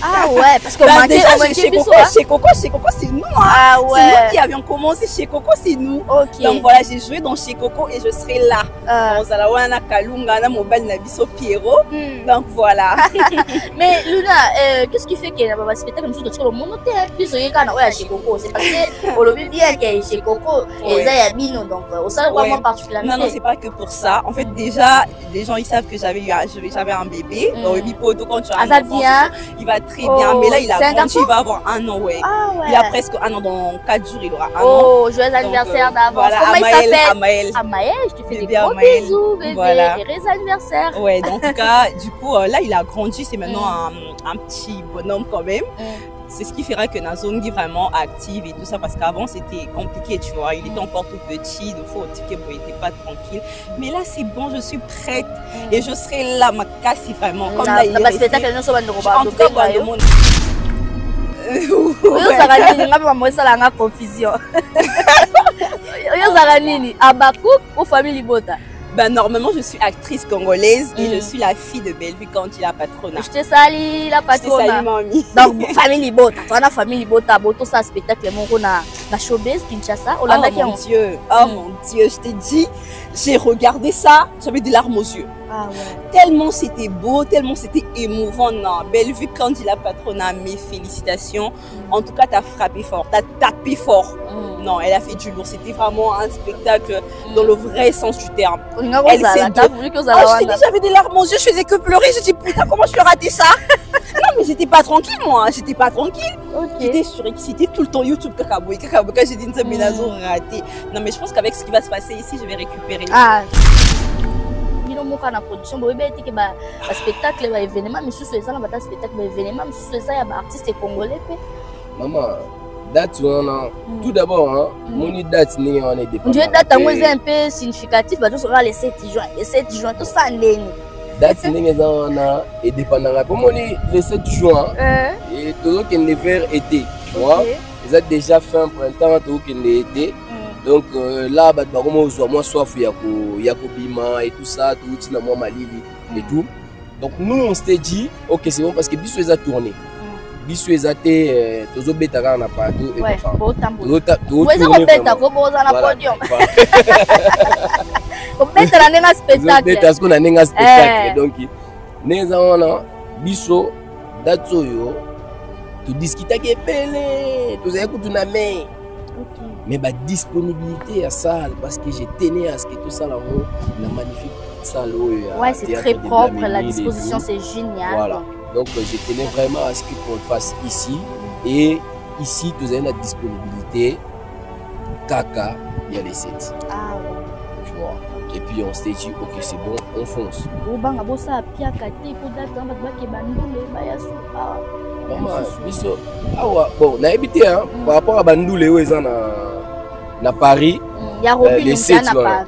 Ah ouais, parce qu'on bah, manquait, déjà, on manquait chez plus, Coco, hein. chez Coco, c'est nous. Hein. Ah C'est ouais. nous qui avions commencé chez Coco, c'est nous. Ok. Donc voilà, j'ai joué dans chez Coco et je serai là. Dans Zalawana Kalunga, na mobile Nabiso Pierrot. Donc voilà. Mais Luna, qu'est-ce qui fait qu'il y a un spectacle comme ça dans le monde? Puis c'est quand on est chez Coco, c'est parce que on le vit bien qu'il est chez Coco et ça y a Bino, donc au sein vraiment particulièrement. Non, c'est pas que pour ça. En fait, déjà, les gens ils savent que j'avais un bébé. Donc le bipoto quand tu as un enfant, il va très bien. Mais là, il a grandi, il va avoir 1 an, ouais. Il a presque 1 an, dans 4 jours, il aura 1 an. Oh, joyeux anniversaire d'avance. Voilà, comment il s'appelle? Amaël. Amaël, je te fais des gros bisous, bébé. Voilà. Heureux anniversaire. Ouais, donc en tout cas, du coup, là, il a grandi, c'est maintenant un petit bonhomme quand même. C'est ce qui fera que Nazongi est vraiment active et tout ça, parce qu'avant c'était compliqué, tu vois. Il était encore tout petit, de fois il n'était pas tranquille. Mais là, c'est bon, je suis prête et je serai là, ma casse vraiment. Comme là, il est resté. En tout cas, dans le monde. Confusion. Famille Bota. Ben, normalement, je suis actrice congolaise et je suis la fille de Bellevue quand il a patronat. Je te salue, la patronat. Je te salue, mamie. Donc, famille Bota. Tu as famille Bota, Boto, ça spectacle, mon na showbiz, Kinshasa. Oh mon Dieu, oh mon Dieu, je t'ai dit, j'ai regardé ça, j'avais des larmes aux yeux. Ah ouais. Tellement c'était beau, tellement c'était émouvant. Non, Bellevue quand il a patronat, mes félicitations. En tout cas, tu as frappé fort, tu as tapé fort. Non, elle a fait du lourd. C'était vraiment un spectacle dans le vrai sens du terme. Elle s'est je t'ai dit, j'avais des larmes aux yeux, je faisais que pleurer. Je dis, putain, comment je peux rater ça? Non, mais j'étais pas tranquille, moi. J'étais pas tranquille. J'étais surexcitée tout le temps. YouTube, Kakaboui. Quand j'ai dit une seminazo ratée. Non, mais je pense qu'avec ce qui va se passer ici, je vais récupérer. Ah. La production, spectacle, événement, mais sous ça, on spectacle, événement, mais sous ça, il y a artiste congolais. Maman. Date, tout d'abord, mon date n'est en dépendant. On dirait date un peu significatif, parce que ce sera les 7 juin. Les 7 juin, tout ça, date n'est est dépendant. Pour moi, les 7 juin, et tout ce qui est l'hiver été, tu vois, ils ont déjà fait un printemps, tout ce qui est été. Donc là, moi, soif, il y a Bima et tout ça, tout ça, moi, Malili et tout. Donc nous, on s'était dit, ok, c'est bon parce que Bissou les a tourné. Bissou les a été, tous les bêtas na partout. Ouais, beau tambour. Vous êtes au bêta, vous êtes à la podium. Vous êtes à un spectacle. Vous êtes à un spectacle. Donc, nous avons Bissou, Datsoyo, tu discutes avec Pelé, tu sais que tu n'as mais. Mais la disponibilité à ça, parce que j'ai tenu à ce que tout ça là, la magnifique salle. Ouais, c'est très propre, la disposition c'est génial. Voilà. Donc je tenais vraiment à ce qu'on le fasse ici. Et ici, tu as la disponibilité. Kaka, il y a les 7. Ah ouais. Tu vois. Et puis on s'est dit, ok, c'est bon, on fonce. Bon, on a habité par rapport à Bandoule, à Paris. Il y a les 7 à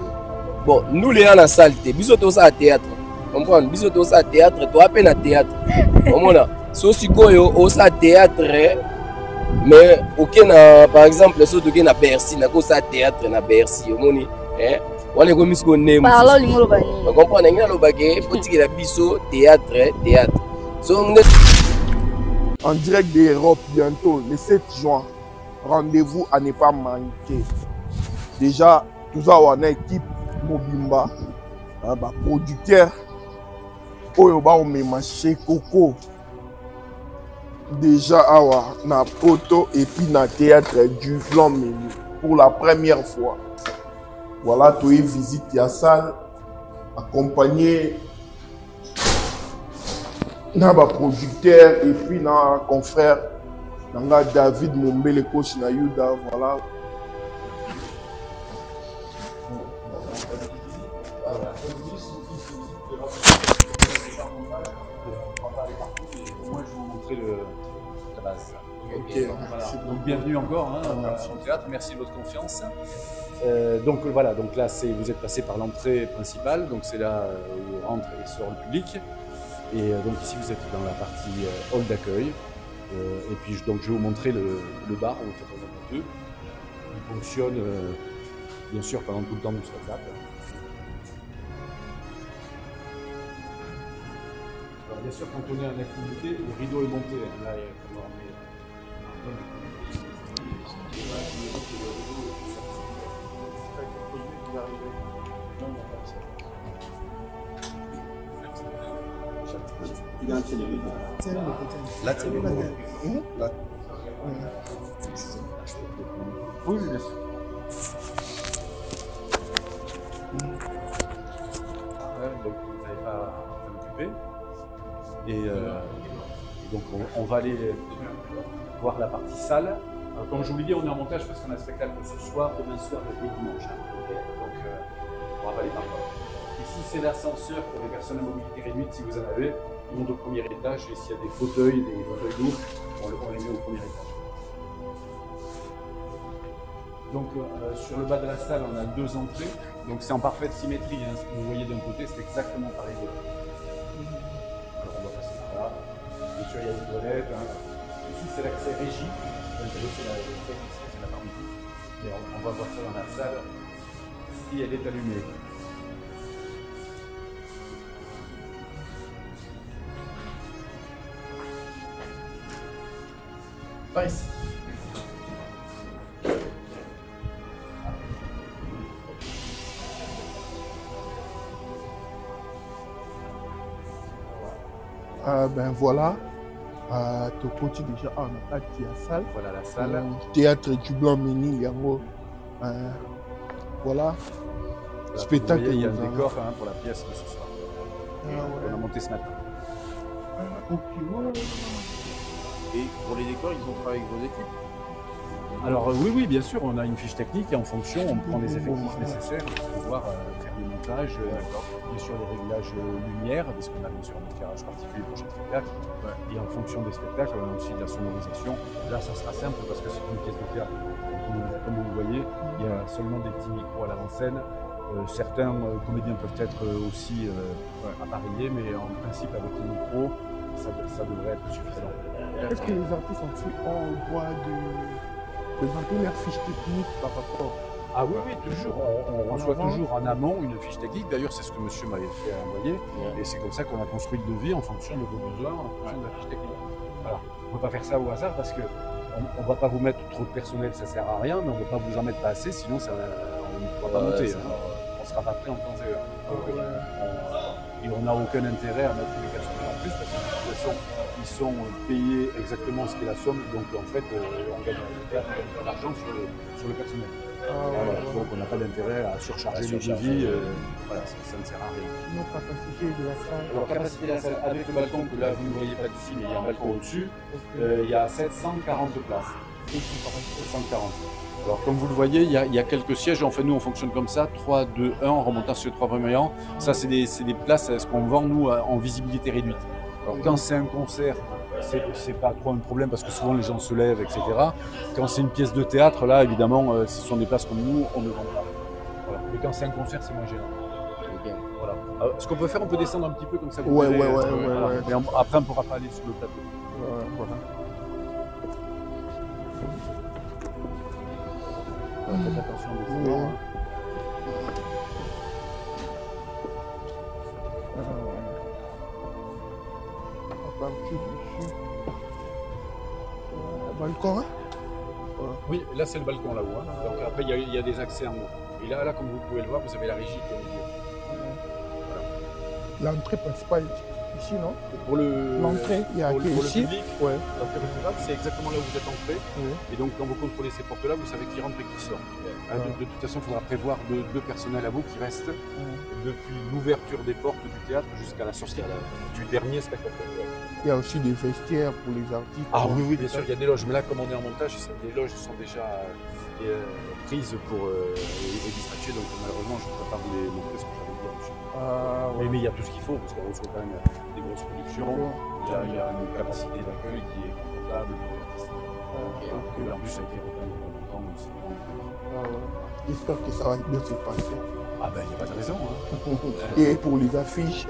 bon, nous les gens en salle, bisous tout ça à théâtre. Comprendre, bisous tout ça à théâtre, toi à peine à théâtre. Comment so si au ça théâtre, mais aucun par exemple, so tu na Bercy, na ça théâtre na Bercy, omoni, on est comme ce qu'on aime. On comprend, on a le baguette, petit la bisous théâtre. So en direct d'Europe bientôt, le 7 juin. Rendez-vous à ne pas manquer. Déjà, tout ça, on a une équipe Mobimba, producteur, on met chez Coco. Déjà, on a photo et puis na théâtre du Flan Menu pour la première fois. Voilà, tu visites la salle, accompagné d'un producteur et puis d'un confrère. David Mombele coach na Yuda, voilà. Moi, je vais vous montrer la base. Ok. Voilà. Donc, bienvenue encore au théâtre. Merci de votre confiance. Donc voilà, donc là vous êtes passé par l'entrée principale, donc c'est là où rentre et sort le public. Et donc ici vous êtes dans la partie hall d'accueil. Et puis donc je vais vous montrer le bar, on fait un peu. Il fonctionne bien sûr pendant tout le temps du spectacle. Alors, bien sûr, quand on est en activité, le rideau est monté. Là, Là, c'est le moment. Là. Oui, bien sûr. Donc, vous n'avez pas à vous occuper. Et donc, on va aller voir la partie salle. Alors, comme je vous l'ai dit, on est en montage parce qu'on a un spectacle ce soir, demain soir et dimanche. Donc, on va aller par là. Ici, c'est l'ascenseur pour les personnes à mobilité réduite, si vous en avez. Ils montent au premier étage et s'il y a des fauteuils lourds, on les met au premier étage. Donc, sur le bas de la salle, on a 2 entrées. Donc, c'est en parfaite symétrie. Hein. Ce que vous voyez d'un côté, c'est exactement pareil de l'autre. Alors, on va passer par là. Bien sûr, il y a une toilette. Hein. Ici, c'est l'accès régie. C'est la partie. Et on va voir ça dans la salle si elle est allumée. Par ici. Ben voilà, tu continues déjà en attaque à la salle. Voilà la salle. Théâtre du Blanc Meni, Yango. Voilà. Spectacle. Il y a un décor hein, pour la pièce de ce soir. On a monté ce matin. Et pour les décors, ils ont travaillé avec vos équipes? Alors oui, bien sûr, on a une fiche technique et en fonction, on prend les effectifs nécessaires pour pouvoir faire le montage. Bien sûr, les réglages lumière, parce qu'on a bien sûr un éclairage particulier pour chaque spectacle. Et en fonction des spectacles, on a aussi de la sonorisation. Là, ça sera simple parce que c'est une pièce de théâtre. Donc, comme vous le voyez, il y a seulement des petits micros à l'avant-scène. Certains comédiens peuvent être aussi appareillés, mais en principe, avec les micros, ça devrait être suffisant. Est-ce que les artistes aussi ont le droit de présenter leur fiche technique par rapport? Ah oui, toujours. On reçoit toujours en amont une fiche technique. D'ailleurs, c'est ce que monsieur m'avait fait envoyer. Et c'est comme ça qu'on a construit le devis en fonction de vos besoins, en fonction de la fiche technique. Voilà. On ne peut pas faire ça au hasard parce qu'on ne va pas vous mettre trop de personnel, ça ne sert à rien, mais on ne va pas vous en mettre pas assez, sinon on ne pourra pas monter. On ne sera pas prêt en temps et heure. Et on n'a aucun intérêt à mettre les personnels en plus parce que de toute façon, ils sont payés exactement ce qu'est la somme. Donc en fait, on gagne de l'argent sur le personnel. Voilà. Donc on n'a pas d'intérêt à surcharger les devis. Voilà, ça ne sert à rien. Notre capacité de la salle. Alors capacité de la salle avec le balcon que là vous ne voyez pas d'ici, mais il y a un balcon au-dessus. Il y a 740 places. 740. Alors comme vous le voyez, il y a quelques sièges. En fait, nous on fonctionne comme ça, 3, 2, 1, en remontant sur les 3 premiers rangs. Ça c'est des places, ce qu'on vend nous en visibilité réduite. Alors quand c'est un concert, c'est pas trop un problème parce que souvent les gens se lèvent, etc. Quand c'est une pièce de théâtre, là évidemment, ce sont des places comme nous, on ne vend pas. Voilà. Mais quand c'est un concert, c'est moins gênant. Voilà. Ce qu'on peut faire, on peut descendre un petit peu comme ça. Ouais. Mais après, on ne pourra pas aller sur le plateau. Voilà. Faites attention aux descendants. Balcon, hein? Oui, là c'est le balcon là-haut. Hein. Donc après il y a des accès en haut. Et là, comme vous pouvez le voir, vous avez la régie qui est au milieu. Voilà. L'entrée principale ici, non? Pour l'entrée, il y a pour ici. Le public, Ouais. l'entrée principale, c'est exactement là où vous êtes entré. Et donc quand vous contrôlez ces portes-là, vous savez qui rentre et qui sort. De toute façon, il faudra prévoir deux personnels à vous qui restent depuis l'ouverture des portes du théâtre jusqu'à la sortie du dernier spectacle. Il y a aussi des vestiaires pour les artistes. Ah oui, bien sûr, il y a des loges. Mais là, comme on est en montage, les loges sont déjà prises et dispatchées. Donc malheureusement, je ne peux pas vous les montrer ce que j'avais dit. Mais il y a tout ce qu'il faut, parce qu'on reçoit quand même des grosses productions. Il y a une capacité d'accueil qui est confortable pour l'artiste. Et en plus, ça a été reconnu pendant longtemps. J'espère que ça va bien se passer. Ah ben, il n'y a pas de raison. Hein. Et pour les affiches,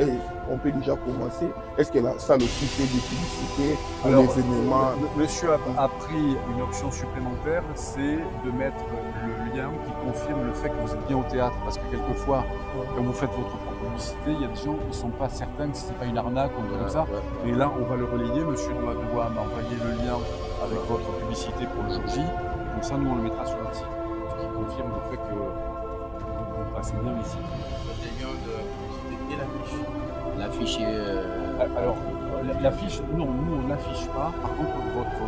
on peut déjà commencer. Est-ce que la salle aussi fait des publicités pour les événements? Monsieur a pris une option supplémentaire, c'est de mettre le lien qui confirme le fait que vous êtes bien au théâtre. Parce que quelquefois, quand vous faites votre propre publicité, il y a des gens qui ne sont pas certains que ce n'est pas une arnaque ou comme ça. Et là, on va le relayer. Monsieur doit m'envoyer le lien avec votre publicité pour le jour J. Comme ça, nous, on le mettra sur notre site. Ce qui confirme le fait que vous passez bien ici. Le lien de publicité et l'affiche. L'affiche est... Alors, l'affiche, non, nous, on n'affiche pas. Par contre, votre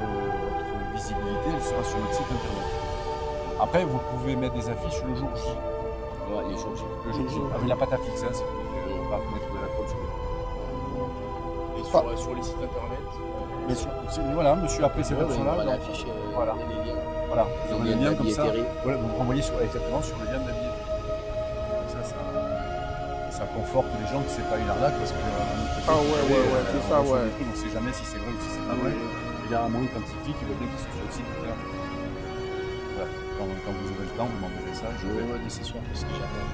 visibilité, elle sera sur notre site internet. Après, vous pouvez mettre des affiches le jour J. Ouais, les jours J. Le jour J. Ah, mais il n'a pas d'affixe, hein, si vous voulez pas mettre de la colle sur Et sur les sites internet. Mais voilà, monsieur, après ces personnes-là. On l'affiche, voilà. Les liens. Voilà, vous avez les liens comme ça. Voilà, vous renvoyez exactement sur le lien de la billetterie. Ça conforte les gens que c'est pas une arnaque parce que c'est ça, on ne sait jamais si c'est vrai ou si c'est pas vrai. Il y a un moyen quantifique qui veut bien qu'il soit sur le site internet. Voilà. Quand vous aurez le temps, vous m'enverrez ça. C'est sûr, parce que j'attends.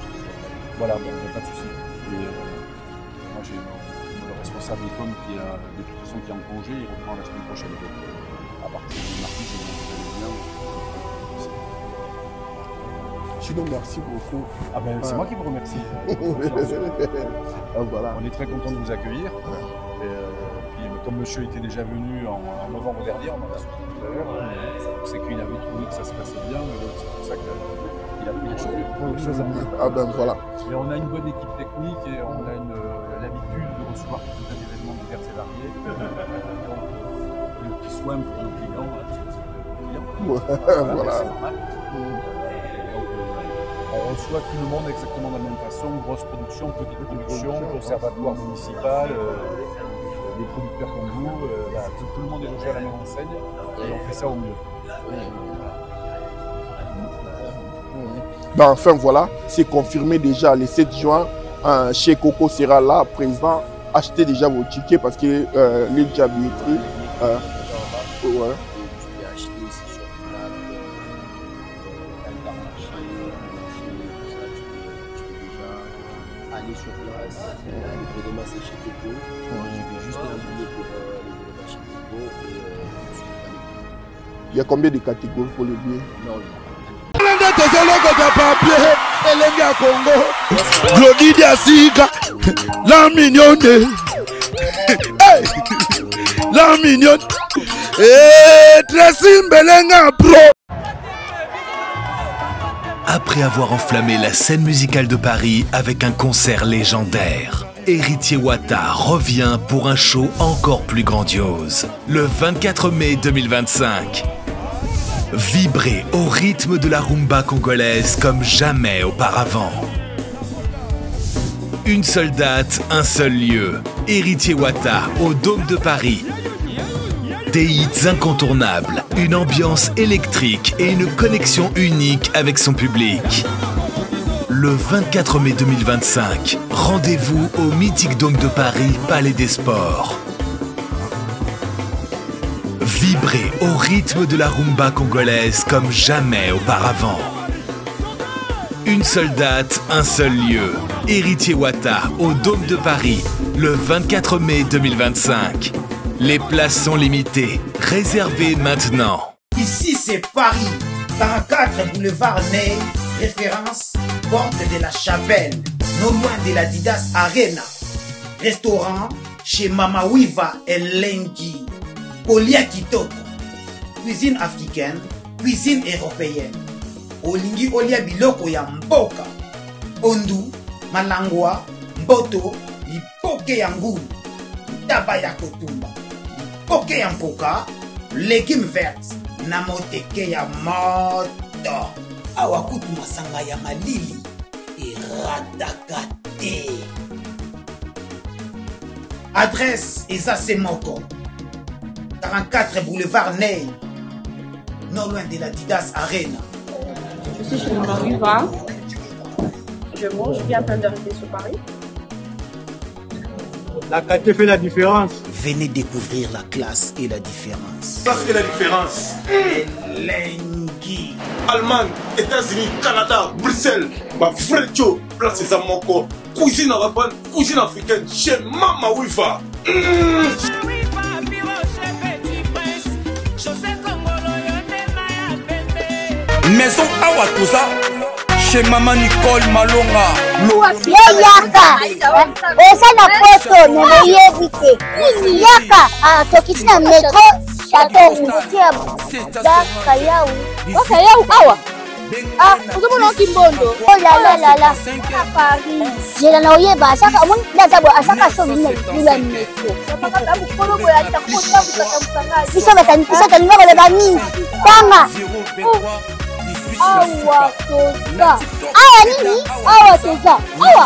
Voilà, bon, pas de souci. Et moi, j'ai le responsable com qui a de toute façon qui est en congé, il reprend la semaine prochaine. Donc, à partir du mardi, je vais vous bien. Sinon, merci beaucoup. Ah ben, c'est moi qui vous remercie. Voilà. On est très content de vous accueillir. Et, puis, comme monsieur était déjà venu en novembre dernier, on en a discuté tout à l'heure, c'est qu'il avait trouvé que ça se passait bien, c'est pour ça qu'il a pris les choses à faire. Ah ben voilà. Mais on a une bonne équipe technique et on a l'habitude de recevoir tout un événement divers et variés. Donc, qui soignent pour nos clients. Voilà. C'est normal. On reçoit tout le monde exactement de la même façon, grosse production, petite production, conservatoire municipal, des producteurs comme vous, voilà, tout le monde est logé à la même enseigne et on fait ça au mieux. Ben, enfin voilà, c'est confirmé déjà le 7 juin, chez Coco sera là, présent. Achetez déjà vos tickets parce que les déjà billetterie. Ouais. Sur place, le demain c'est chez Coco. Je vais juste envoyer pour les billets chez Coco et je suis pas. Il y a combien de catégories pour les billets? Non, la mignonne, la mignonne, et Tracy Mbelenga Pro. Après avoir enflammé la scène musicale de Paris avec un concert légendaire, Héritier Wata revient pour un show encore plus grandiose. Le 24 mai 2025. Vibrez au rythme de la rumba congolaise comme jamais auparavant. Une seule date, un seul lieu. Héritier Wata au Dôme de Paris. Des hits incontournables, une ambiance électrique et une connexion unique avec son public. Le 24 mai 2025, rendez-vous au mythique Dôme de Paris, Palais des Sports. Vibrez au rythme de la rumba congolaise comme jamais auparavant. Une seule date, un seul lieu. Héritier Wata au Dôme de Paris, le 24 mai 2025. Les places sont limitées. Réservez maintenant. Ici, c'est Paris. 44 boulevard Ney, référence Porte de la Chapelle, non loin de la Didas Arena. Restaurant chez Mama Wiva Elengi. Kolia Kitoko. Cuisine africaine, cuisine européenne. Olingi Olia Biloko ya Mboka. Ondu, Malangwa, Mboto, Lipoke ya Ngulu, Taba ya Kotumba. Poke ya mpoka, légumes verts, na moteke ya moto. Awakutu masanga ya malili, iradakate. Adresse Ezase Moko, 44 boulevard Ney, non loin de la Didas Arena. Je suis chez Mama Wiva. Je mange, je viens à peine d'arriver sur Paris. La qualité fait la différence. Venez découvrir la classe et la différence. Ça c'est la différence. Elengi. Allemagne, États-Unis, Canada, Bruxelles, ma frère, place des Amoko, cuisine arabe, cuisine africaine, chez Mama Wiva. Maison Awatusa, chez Maman Nicole Malonga. Yaka eza na poto neyebi te yaka tokiti na metro chateau rouge ya Kayau awa ozomona okimbondo olalala jela na oyeba asaka omoni ndaza boye asaka so lula metro biso tolinga koleba nini tanga awa toza awa nini awa toza awa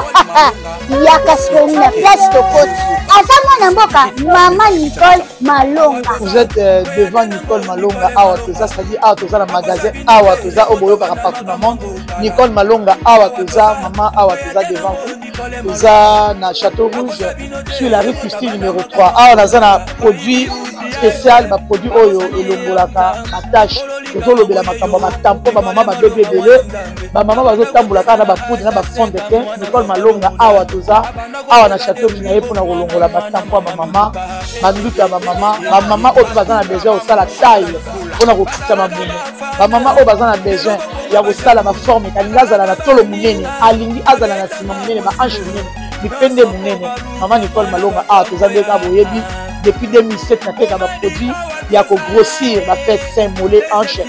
yaka sikoni na place tokoti aza mwana mboka Maman Nicole Malonga. Vous êtes devant Nicole Malonga awa toza, c'est-à-dire awa toza na magasin awa toza oboyokaka partout na monde. Nicole Malonga awa toza, maman awa toza devant vous. Toza na Château Rouge sur la rue Custine numéro 3. Awa naza na produit spécial, ba produit oyo elongolaka attache. Tozolobela makambo matampo ba mama ba bébé belé, ba mama bazotambolaka na ba poudre na ba fond de teint. Nicole Malonga awa toza awa na Château Rouge na ye pona kolongola matampo ba mama banduki ya ba mama oyo baza na besoin osala taille pona kokita mabumu, ba mama oyo baza na besoin ya kosala ba forme kalingi azala na tolo munene, alingi azala na sima munene, ba hanche munene, mipende munene. Maman Nicole Malonga awa toza nde ka boyebi depuis 2007 nateka ba produit ya ko grossir ba fait sein mollet hanche.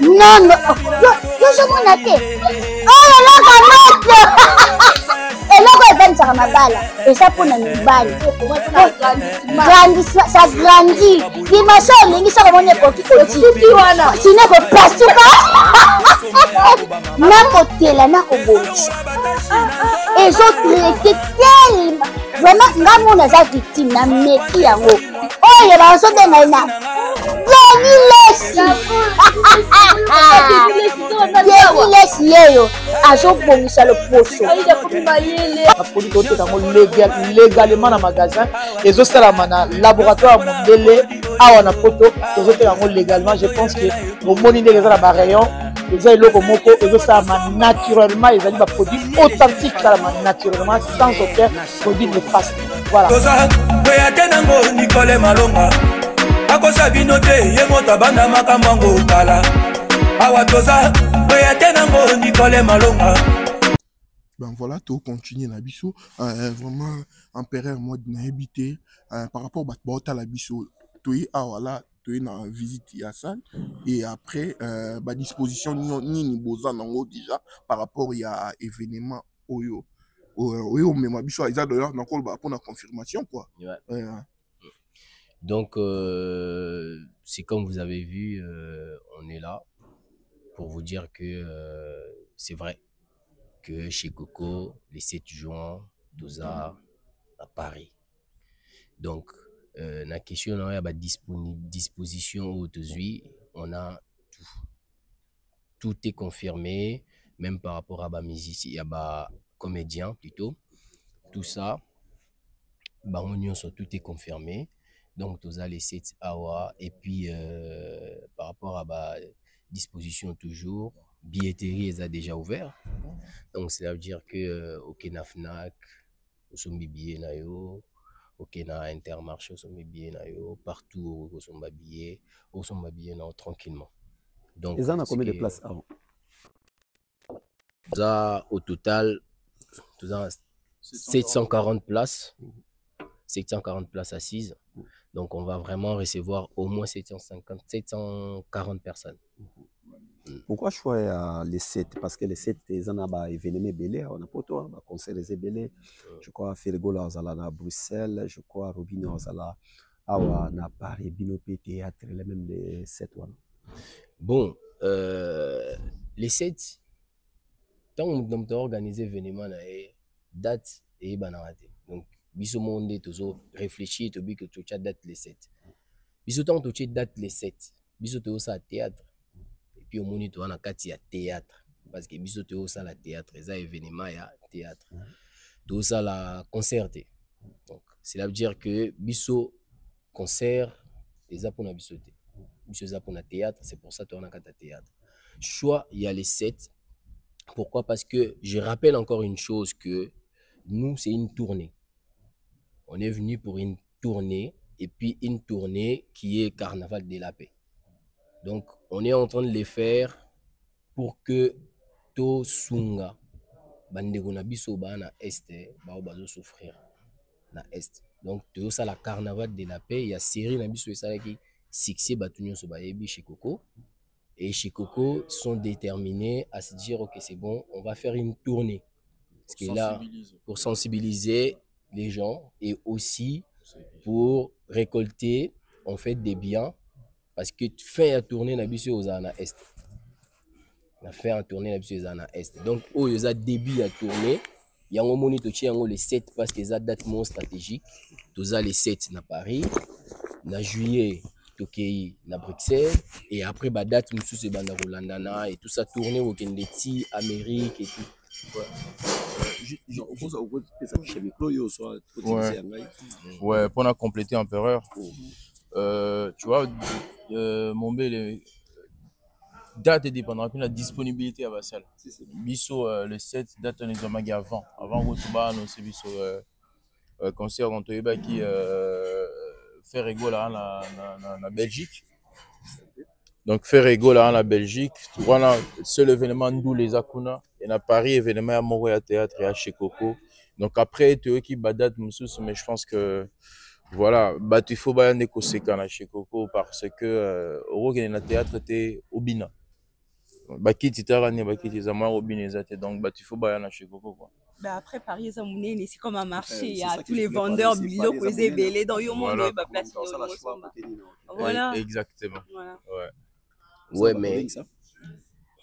Non, tozomona te oyo loka moto eloko evanisaka mabala eza mpona mibali sa grandi dimension olingi soko omoni ekoki kosuki wana sino kopasuka nakotela nakobongisa ezotraite telema vraiment nga mona aza victime na meki yango oyo bazobenga ye na Lesi yeyo azobongisa loposo apodi toteka yango légalement na magasin ezosalama na laboratoire mondele awa na poto tozoteka yango légalement. Je pense que omoni ndenge eza na barayon eza eloko moko ezosalama naturellement, ezali baproduit authentique esalama naturellement sans aucun produit néfaste. Voilà. Nicole Malonga akosa bino te ye moto abanda makambo yango kala awa toza oya te nango Nicole Malonga. Ben voilà, tout continue na biso vraiment empereur mode na habité par rapport à la biso toi voilà toi na visite ya salle et après ba disposition nini boza nango déjà par rapport ya événement oyo mais ma biso isa d'ailleurs na kolba pour la confirmation quoi. Ouais. Donc, c'est comme vous avez vu, on est là pour vous dire que c'est vrai que chez Coco, les 7 juin, 12 à Paris. Donc, la question là, il y a disposition aujourd'hui, on a tout. Tout est confirmé, même par rapport à ma musicien, il y a comédien plutôt. Tout ça, tout est confirmé. Donc, tous les 7 hours. Et puis, par rapport à ma disposition toujours, billetterie est déjà ouvert. Donc, ça veut dire que ok na Fnac, au sommet billets na yo, ok na Intermarché, au sommet billets na yo, partout au sommet billets na yo tranquillement. Donc, ils en ont combien de places avant? Ça, au total, 740 places. 740 places assises. Donc, on va vraiment recevoir au moins 740 personnes. Pourquoi choisir les 7? Parce que les 7, ils ont un événement belé, on a pas toi, un concert des belé. Je crois Fergo là, à Bruxelles, je crois Robin là, à Paris, Binopé Théâtre, les mêmes les 7. Bon, les 7, tant qu'on a organisé l'événement, date et banarate. Donc, biso monde toujours réfléchir to bi que tu as date les 7 biso tant tu date les 7 biso to ça théâtre et puis au moniteur na kati ya théâtre parce que biso to ça la théâtre ça événement ya théâtre tout ça la concerté. Donc cela veut dire que biso concert les pour na biso té biso za pour na théâtre, c'est pour ça to na kati théâtre choix il y a les 7. Pourquoi? Parce que je rappelle encore une chose que nous c'est une tournée. On est venu pour une tournée, et puis une tournée qui est Carnaval de la Paix. Donc, on est en train de les faire pour que to sunga bandeko na biso ba na este ba bazo souffrir na est. Donc, to ça la carnaval de la paix, il y a série na biso ça qui succès batunyo so ba yebi chez Coco. Et chez Coco sont déterminés à se dire ok, c'est bon, on va faire une tournée. Parce que là, pour sensibiliser les gens et aussi pour récolter en fait des biens. Parce que fin à tourner na biso aux ana est. On a fait un tournée na biso aux ana est. Donc oh ils a début à tourner. Il y a un moment où tu as les 7 parce que ça date mon stratégique. Tu as les 7 na Paris, na juillet Tokyo, na Bruxelles et après bah date monsieur c'est banda Rolandana et tout ça tourner au Kendeti, Amérique et tout. Ouais, pour la compléter Empereur. Tu vois, mon bel date dépendra de la disponibilité à Vassal. Bisso le 7 date on est en magie avant Rotuba non c'est bisso concert en Toyeba qui fait rigolo là en Belgique. Donc faire rigolo là en Belgique, tu vois là seul événement d'où les Akuna et à Paris événement à Montréal théâtre et à chez Coco. Donc après tu qui badat monsieur mais je pense que voilà, bah il faut bien négocier quand chez Coco parce que au théâtre était au Bina. Bah qui t'itara bah qui t'izama au Bina donc bah il faut bien chez Coco quoi. Bah après Paris c'est comme un marché, il y a tous les vendeurs bilo posés belé dans yo monde bah place voilà. Exactement. Voilà. Ouais. Ouais mais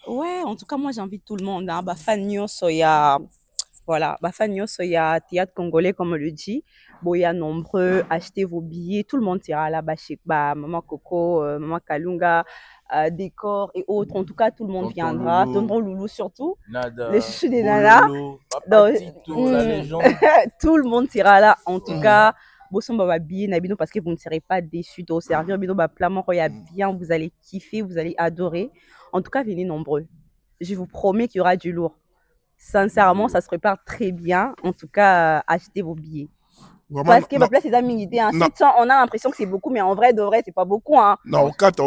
ouais, en tout cas moi j'invite tout le monde hein, bah fan nyonso ya voilà, bah fan nyonso ya théâtre congolais comme on le dit. Boya nombreux, achetez vos billets, tout le monde ira là-bas chez Maman Coco, Maman Kalunga, décor et autres. En tout cas, tout le monde viendra. Tonton Loulou surtout. Nada, les chouchous des nanas. Donc, la légende. Tout le monde ira là. En tout cas, Bosson va bien Nabino parce que vous ne serez pas déçus de servir. Bino va plamant bien, vous allez kiffer, vous allez adorer. En tout cas, venez nombreux. Je vous promets qu'il y aura du lourd. Sincèrement, ça se prépare très bien. En tout cas, achetez vos billets. Vraiment, parce que ma place, c'est amis, hein. On a l'impression que c'est beaucoup, mais en vrai, de vrai, c'est pas beaucoup. Hein.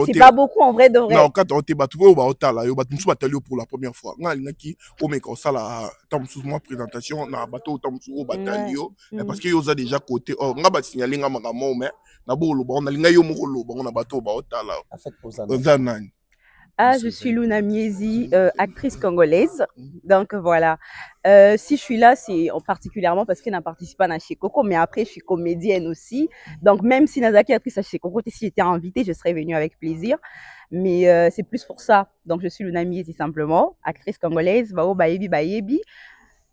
C'est pas beaucoup en vrai, de vrai. Non, quand on est battu, on va au tala, on va tout battre pour la première fois. On a qui au mec ça la ma présentation, on a bateau au bataillon parce que ils ont déjà côté. On a battu signaler nga maman mais na bolo on a linga yo moko on a bateau au tala. Ah, je suis Luna Miezi, actrice congolaise. Donc voilà. Si je suis là, c'est particulièrement parce qu'elle n'a participé à chez Coco, mais après je suis comédienne aussi. Donc même si Nazaki actrice à chez Coco, si j'étais invitée, je serais venue avec plaisir. Mais c'est plus pour ça. Donc je suis Luna Miezi simplement, actrice congolaise. Bao bayebi bayebi.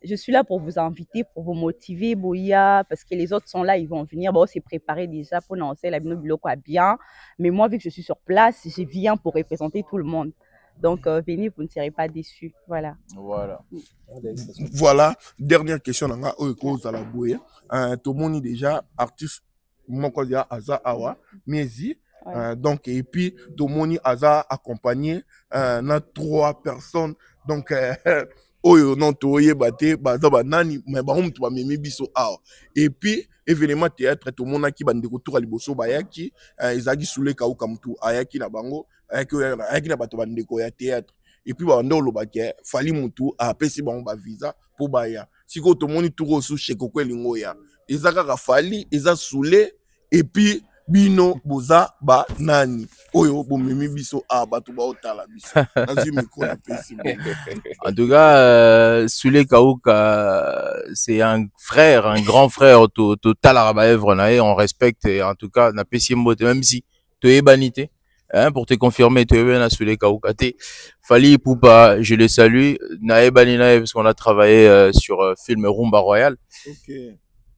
Je suis là pour vous inviter, pour vous motiver, Boya, parce que les autres sont là, ils vont venir. Bon, c'est préparé déjà pour lancer la Binobiloko bien. Mais moi, vu que je suis sur place, je viens pour représenter tout le monde. Donc, venez, vous ne serez pas déçus. Voilà. Voilà. Dernière question, tout le monde déjà artiste, mon collègue Aza Awa, Miezi. Donc, et puis, tout le monde Aza accompagné, na 3 personnes. Donc, oyo non toye baté baza banani mais ba mtu ba memi biso awa et puis événement théâtre tout monde qui bande retour à liboso bayaki ezaki soule kauka mtu ayaki na bango ayaki na bato bande ko ya théâtre et puis ba ndolo baké fali mtu a pesi bango ba visa pour baya siko to moni tour sous chez Coco lingo ya ezaka ka fali eza soule et puis bino boza ba nani oyo bomemi biso a bato ba otala biso nazi miko na pesi. En tout cas Soule Kauka c'est un frère, un grand frère total arabaèvre nae, on respecte et en tout cas na pesi mbote même si tu es banité hein, pour te confirmer tu es bien à Soule Kauka te Fali Poupa je le salue nae banina parce qu'on a travaillé sur film Rumba Royal. OK.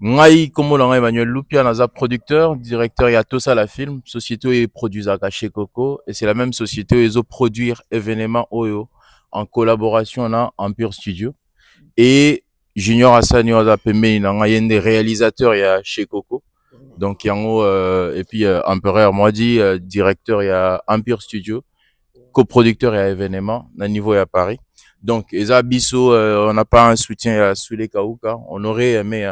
Ngai Komolanga Emmanuel Lupia naza producteur, directeur ya Tosa la film, société et produisaka chez Coco et c'est la même société ils ont produire événements Oyo en collaboration na Empire Studio et Junior Hassani oza pembe na yende réalisateur ya chez Coco. Donc yango et puis Empereur moi dit directeur ya Empire Studio, coproducteur ya événements na niveau ya Paris. Donc, Eza Bisso, on n'a pas un soutien à Soule Kauka. On aurait aimé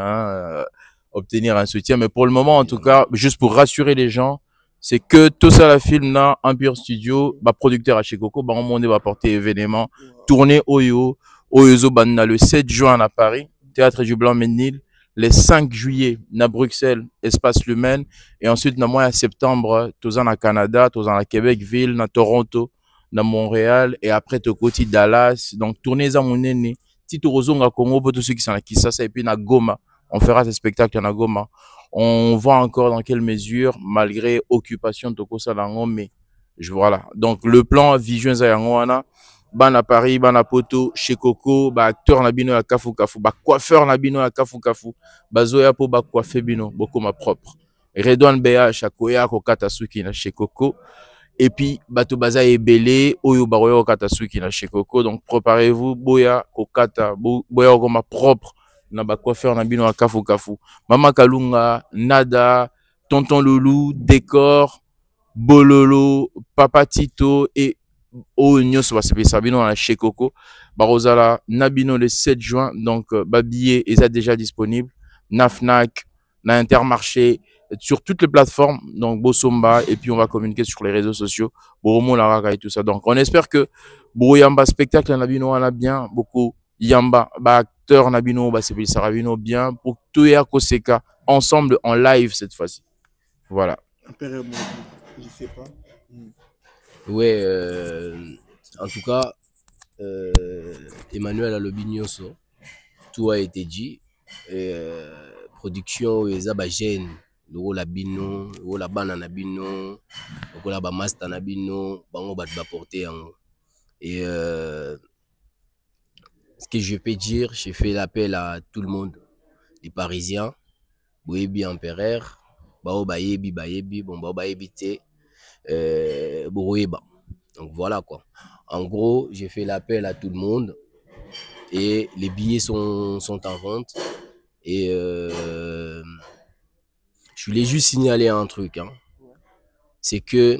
obtenir un soutien. Mais pour le moment, en tout cas, juste pour rassurer les gens, c'est que tout ça la film là Empire Studio bah producteur à chez Coco bah on va porter événement tourner Oyo Banda le 7 juin à Paris Théâtre du Blanc-Ménil, le 5 juillet à Bruxelles Espace Lumen et ensuite dans mois de septembre tous en Canada tous en Québec ville dans Toronto dans Montréal et après au côté Dallas donc tourner à mon nene Tito Rozonga Congo pour tous ceux qui sont là qui ça et puis na Goma on fera ce spectacle à Goma. On voit encore dans quelle mesure, malgré occupation de Toko Salango, mais voilà. Donc, le plan Vision Zayangoana, ban à Paris, ban à Poto, chez Coco, bah, acteur Nabino à Kafu Kafu, bah, coiffeur Nabino à Kafu Kafu, bah, Zoya po, bah, coiffé Bino, beaucoup ma propre. Redouane Béa, Chakoya, Kokatasuki, na chez Coco. Et puis, Bato Baza et Belé, Oyo Baroya, Kokatasuki, na chez Coco. Donc, préparez-vous, Boya, Kokata, Boya, ma propre. Na ba coiffeur na bino à Kafu Kafu Mama Kalunga Nada Tonton Loulou Décor Bololo Papa Tito et Nyos va se sabino à chez Coco Barozala Nabino le 7 juin donc babillet est déjà disponible Nafnac na Intermarché sur toutes les plateformes donc Bosomba et puis on va communiquer sur les réseaux sociaux Boromo Laraka et tout ça donc on espère que Bouyamba spectacle Nabino en a bien beaucoup Yamba acteur Nabino c'est Saravino bien pour tout et Koseka ensemble en live cette fois-ci voilà je sais pas ouais en tout cas Emmanuel Alobignoso tout a été dit production ezaba jeune le la bino la banana bino la ba master na bino bango ba porter et ce que je peux dire, j'ai fait l'appel à tout le monde, les Parisiens, Boébi Empereur, Bao Bayebi, bon Bao Bayebi Té, Borouéba. Donc voilà quoi. En gros, j'ai fait l'appel à tout le monde et les billets sont en vente. Et je voulais juste signaler un truc, hein. C'est que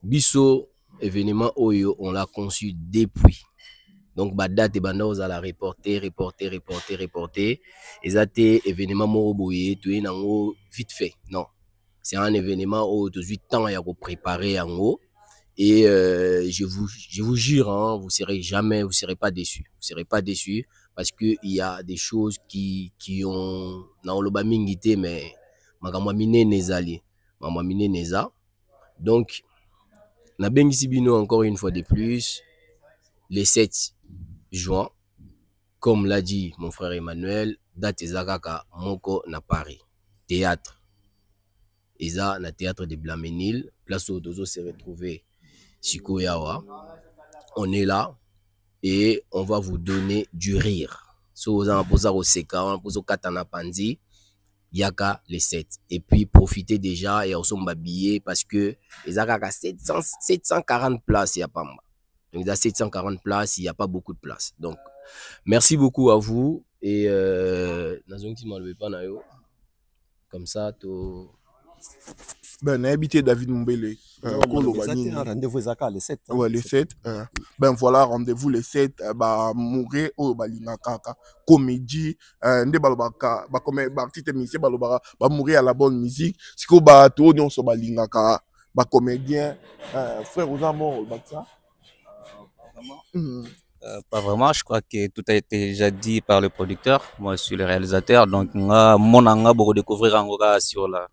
Bisso événement Oyo, on l'a conçu depuis. Donc, date et bandos à la reporter. Et ça, c'est événement moroboye, tout est vite fait. Non. C'est un événement où 18 temps il y a préparé en haut. Et je vous jure, hein, vous serez pas déçus. Vous serez pas déçus parce que il y a des choses qui ont dans le bamingité, mais magamamine nezali, mamamine neza. Donc, na bengisi bino encore une fois de plus, les 7 juin, comme l'a dit mon frère Emmanuel, date ezakaka moko na Paris. Théâtre. Eza na théâtre de Blanc-Ménil, place où Dozo s'est retrouvé Sikoyawa. On est là et on va vous donner du rire. So vous en posez au Seka, on pose au Katana Panzi, Yaka les 7. Et puis profitez déjà et on s'en babiller parce que ezakaka 740 places, il y a pas mal. Donc, dans 740 places, il n'y a pas beaucoup de places. Donc, merci beaucoup à vous. Et, comme ça, tu. Ben, habité David Mbele. Rendez-vous les 7. Ouais, les 7. Ben voilà, rendez-vous les 7. Mourir au Balinakaka. Comédie. Nde balobaka. Comme artiste musicien balobaka. Mourir à la bonne musique. Si ko ba to on so Balinaka. Comédien. Frère aux amours, ça. Pas vraiment, je crois que tout a été déjà dit par le producteur. Moi, je suis le réalisateur, donc mon anga pour découvrir Angora sur la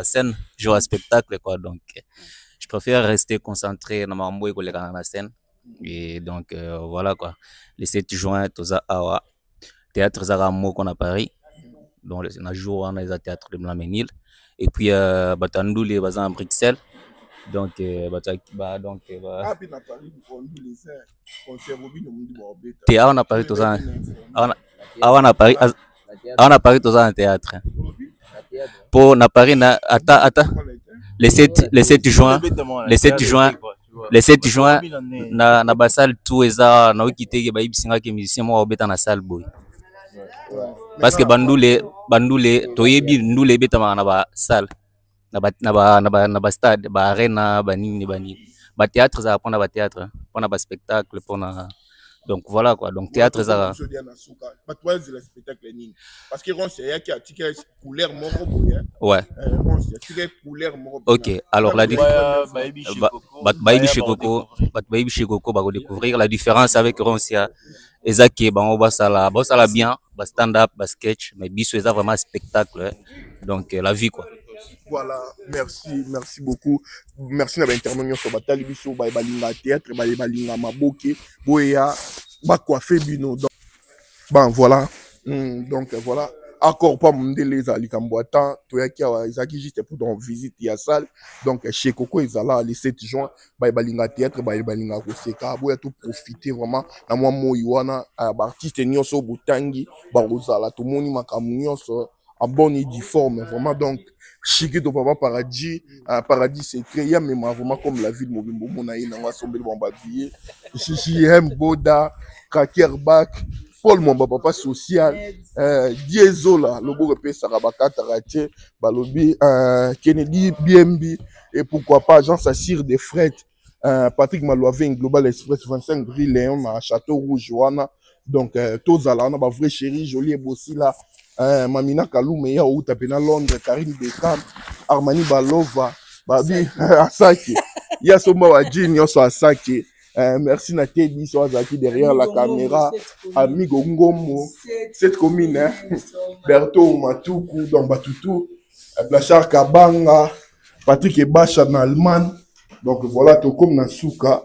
scène, jouer à spectacle quoi. Donc, je préfère rester concentré dans ma mboué que la scène. Et donc voilà quoi. Le 7 juin, tout ça à théâtre Zaramo qu'on a Paris. Donc on a joué dans les théâtres de Blanc-Ménil. Et puis Batandou les basins à Bruxelles. Donc on a Paris tout ça. On a Paris tout ça en théâtre. Pour na Paris na le 7 juin na basal tout eza na okiteke ba ibisinga ke musicien mo obeta na salle boy. Parce que bandule toyebi ndule beta na ba salle na ba stade ba arena ba nini ba théâtre ça pour na ba théâtre pour na ba spectacle pour na donc voilà quoi. Donc théâtre ça spectacle parce que on sait qu'il y a couleur moko boya ouais Ok, alors la différence. Baby chez Coco, va découvrir la différence avec Roncia. Ezaki, on va ça bien, stand-up, sketch, mais Bissou, c'est vraiment un spectacle. Donc, la vie, quoi. Voilà, merci beaucoup. Merci d'avoir intervenu sur Batali Bissou, Balinga Théâtre, Balinga Maboke, Boya, Bakwafe Bino. Bon, voilà. Donc, voilà. Accord pas mon délai à l'Ikamboatan, Toyaki Izaki juste pour dans visite la salle. Donc chez Coco Izala le 7 juin, Balinga Théâtre, Balinga Koseka, boya tout profiter vraiment. Na moi Moiwana, artiste nyonso Butangi, Barozala, tout moni makamu nyonso en bonne et due forme vraiment. Donc Chiki to Papa Paradis, Paradis c'est créé mais vraiment comme la vie de Mobimbo Monaï na sombe Bambabie, Chichi M Boda, Krakerbak, Paul mon papa social, Diesola, le beau repère Sarabaka Tarache, Balobi, Kennedy, BMB, et pourquoi pas Jean Sassir des Frettes, Patrick Malouavin, Global Express 25 Gris Léon, à Château Rouge, Johanna, donc Tozala, on a ma vraie chérie, jolie et bossi là, Mamina Kalou, meilleur ou tapena Londres, Karine Bekam, Armani Balova, Babi, Asaki, Yasoma Wadjin, Yoso Asaki. Merci Nathalie Soazaki derrière la caméra, Amigo Ngomo, cette commune, hein? Berto Matoukou, dans Batoutou, Blachar Kabanga, Patrick Ebacha en Allemagne. Donc voilà, tout comme Nasuka.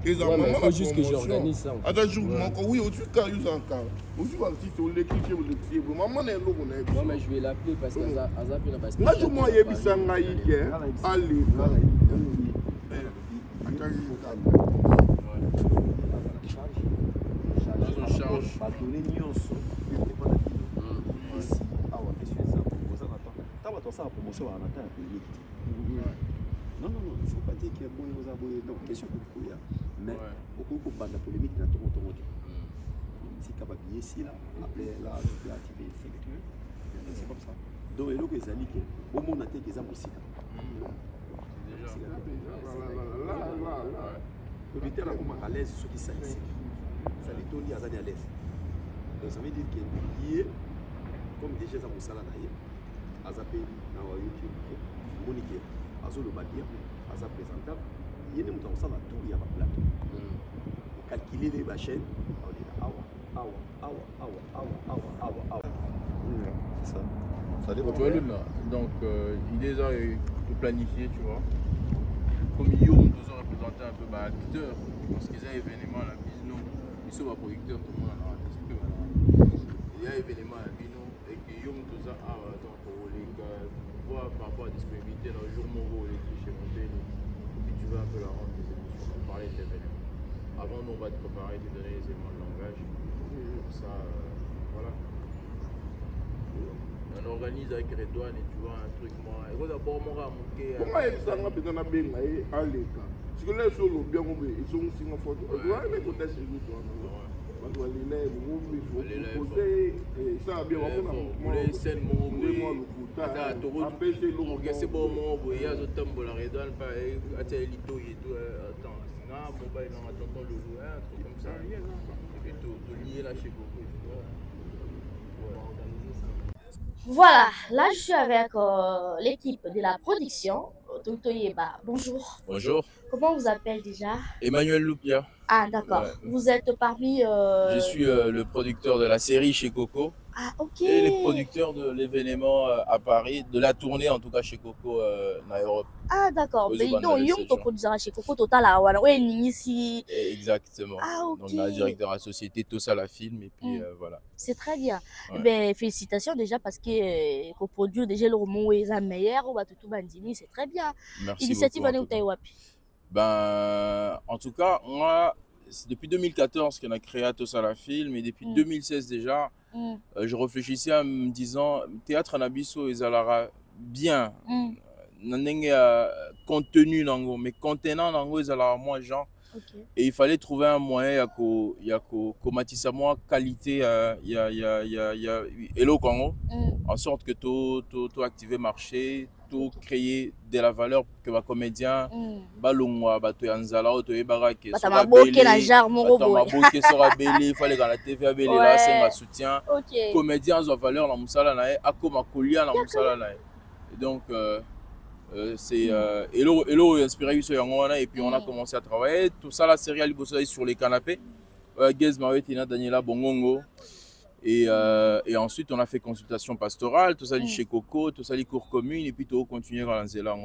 Il faut juste que j'organise ça. Oui, au-dessus quand ils ont encore. Au-dessus maman est là. Non, mais je vais l'appeler parce que ça va. Là, je m'en ai vu ça. Allez. Non, il ne faut pas dire qu'il y a bon aux aboyés. Non, question de couille. Mais beaucoup de la polémique n'a pas trop dit. Si tu as habillé ici, là, après là, tu peux activer le fait. C'est comme ça. Donc, il y a des amis qui au monde a été des amis aussi. Le militaire est à l'aise, ceux qui sont ici. Ça les donne à l'aise. Donc, ça veut dire qu'il y a comme déjà ça moussala naïe, azapé na YouTube, Monique, azolo badia, azap présentable, il y a des moutons ça va tout il y a pas plateau. Calculer les chaînes, on dit awa. C'est ça. Ça dépend. Donc il est déjà planifié, tu vois. Comme Youm, tous ont représenté un peu acteur, parce qu'ils ont un événement là, ils sont pas producteurs, tout le monde en a participé. Il y a un événement à Bino et que Youm, tout ça, donc pour les gars, voir par rapport à la disponibilité dans le jour où les clichés montés, puis tu vas un peu la rendre des émissions, on va parler de l'événement. Avant, nous, on va te préparer, te donner les éléments de langage. Comme ça, voilà. On organise avec Redouane et tu vois un truc, moi. Et d'abord, moi, à monter. Comment est-ce que ça va bien à l'écart? Parce que là, sur le bien, ils sont aussi en photo. Tu vois, les côtés, c'est juste. On doit les lèvres, il faut poser. Et ça, bien, on les scènes, mon c'est bon, il y a des temps pour la Redouane, attends, mobile, on attend le loup, un truc comme ça. Et tout lié là chez Coco. Voilà, là je suis avec l'équipe de la production. Tontoyeba, bonjour. Bonjour. Comment on vous appelle déjà? Emmanuel Loupia. Ah d'accord, ouais. Vous êtes parmi... Je suis le producteur de la série chez Coco. Ah ok. Et le producteur de l'événement à Paris, de la tournée en tout cas chez Coco en Europe. Ah d'accord, mais donc il y produisera chez Coco Total à ouais, ici. Exactement. Ah ok. Donc la directeur à la société, tout ça la film et puis voilà. C'est très bien. Ouais. Ben, félicitations déjà parce que coproduire déjà le roman est un meilleur, tout bandini, c'est très bien. Merci Initiative beaucoup. année ou Taïwapi? Ben, en tout cas, moi, c'est depuis 2014 qu'on a créé tout ça la film, et depuis 2016 déjà, je réfléchissais en me disant, théâtre Nabiso, ils allaient bien. Contenu, mais contenant, ils allaient moins genre. Et il fallait trouver un moyen de matisse moi qualité Hello Congo, en sorte que tout activer marché, tout créer de la valeur pour que les comédiens balongwa bato yanzala auto ebarake so ba boke na jar moko boy boke sera belé fallait dans la TV belé là c'est ma soutien comédiens ont valeur na musala na e akoma kolia na musala na et donc c'est Hello inspiré sur Yangwana et puis on a commencé à travailler tout ça la série Aliboso sur les canapés Gez Mawetina Daniela Bongongo et ensuite on a fait consultation pastorale tout ça chez Coco tout ça les cours communes et puis tout continuer à lancer là.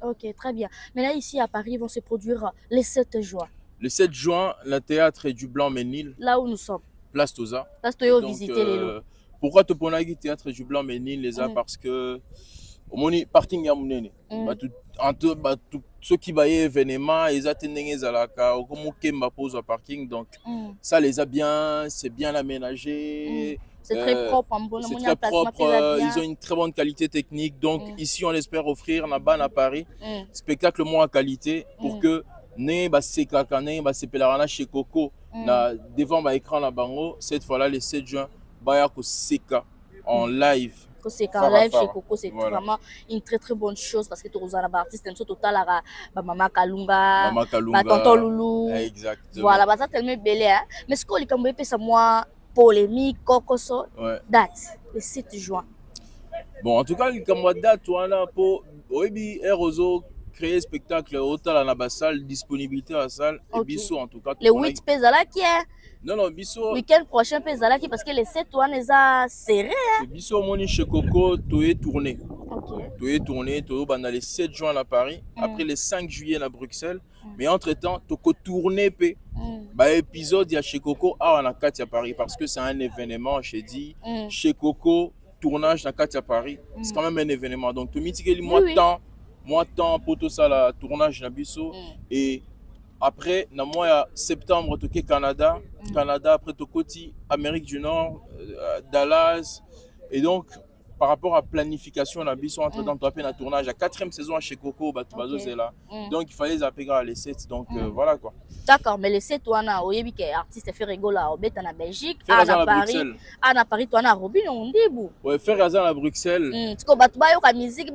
Ok, très bien. Mais là ici à Paris vont se produire les 7 juin. Le 7 juin, le théâtre du Blanc-Ménil. Là où nous sommes. Place Toza. Place Toyo visiter les lots. Pourquoi tu prends le théâtre du Blanc-Ménil les a parce que au moni parking ya munene ceux qui baillent événement ils attendent les alaka au comme Kemba pose au parking donc ça les a bien c'est bien aménagé c'est très propre c'est très propre ils ont une très bonne qualité technique donc ici on espère offrir à Paris spectacle moins à qualité pour que ne ba sekakane ba sepelarana chez Coco na devant ba écran la bango cette fois là le 7 juin ba ya ko seka en live. C'est qu'en live chez Coco, c'est vraiment une très très bonne chose parce que tu as un artiste, un total à Maman Kalunga, Tonton Loulou. Exactement. Voilà, ça tellement belle. Mais ce qu'on a comme ça moi polémique, Cocoso, date le 7 juin. Bon, en tout cas, comme date, on a pour Erozo créer spectacle autant à la salle, disponibilité à la salle et Bissot en tout cas. Le 8 Pézala qui est. Non, Bissot. Week-end prochain, Pézala qui parce que les 7 on les a serrés. Bissot, mon chez Coco, tout est tourné. Tout est tourné, tout est dans les 7 juin à Paris, après les 5 juillet à Bruxelles. Mais entre-temps, tout est tourné. Épisode, il y a chez Coco, on a 4 à Paris parce que c'est un événement, j'ai dit. Chez Coco, tournage dans 4 à Paris, c'est quand même un événement. Donc, tout le monde, moi, pour tout ça, le tournage dans Bissot. Et après, dans le mois de septembre, tu es Canada, après tu es Amérique du Nord, Dallas. Et donc, par rapport à planification, on a besoin entre temps de tournage. La 4e saison chez Coco, c'est là. Donc, il fallait les appeler les 7. Donc, voilà quoi. D'accord, mais les 7, on a un artiste fait rigoler en Belgique, à Paris. À Paris, on a Robin, on dit. Oui, faire Razan à Bruxelles. Tu vois, la musique,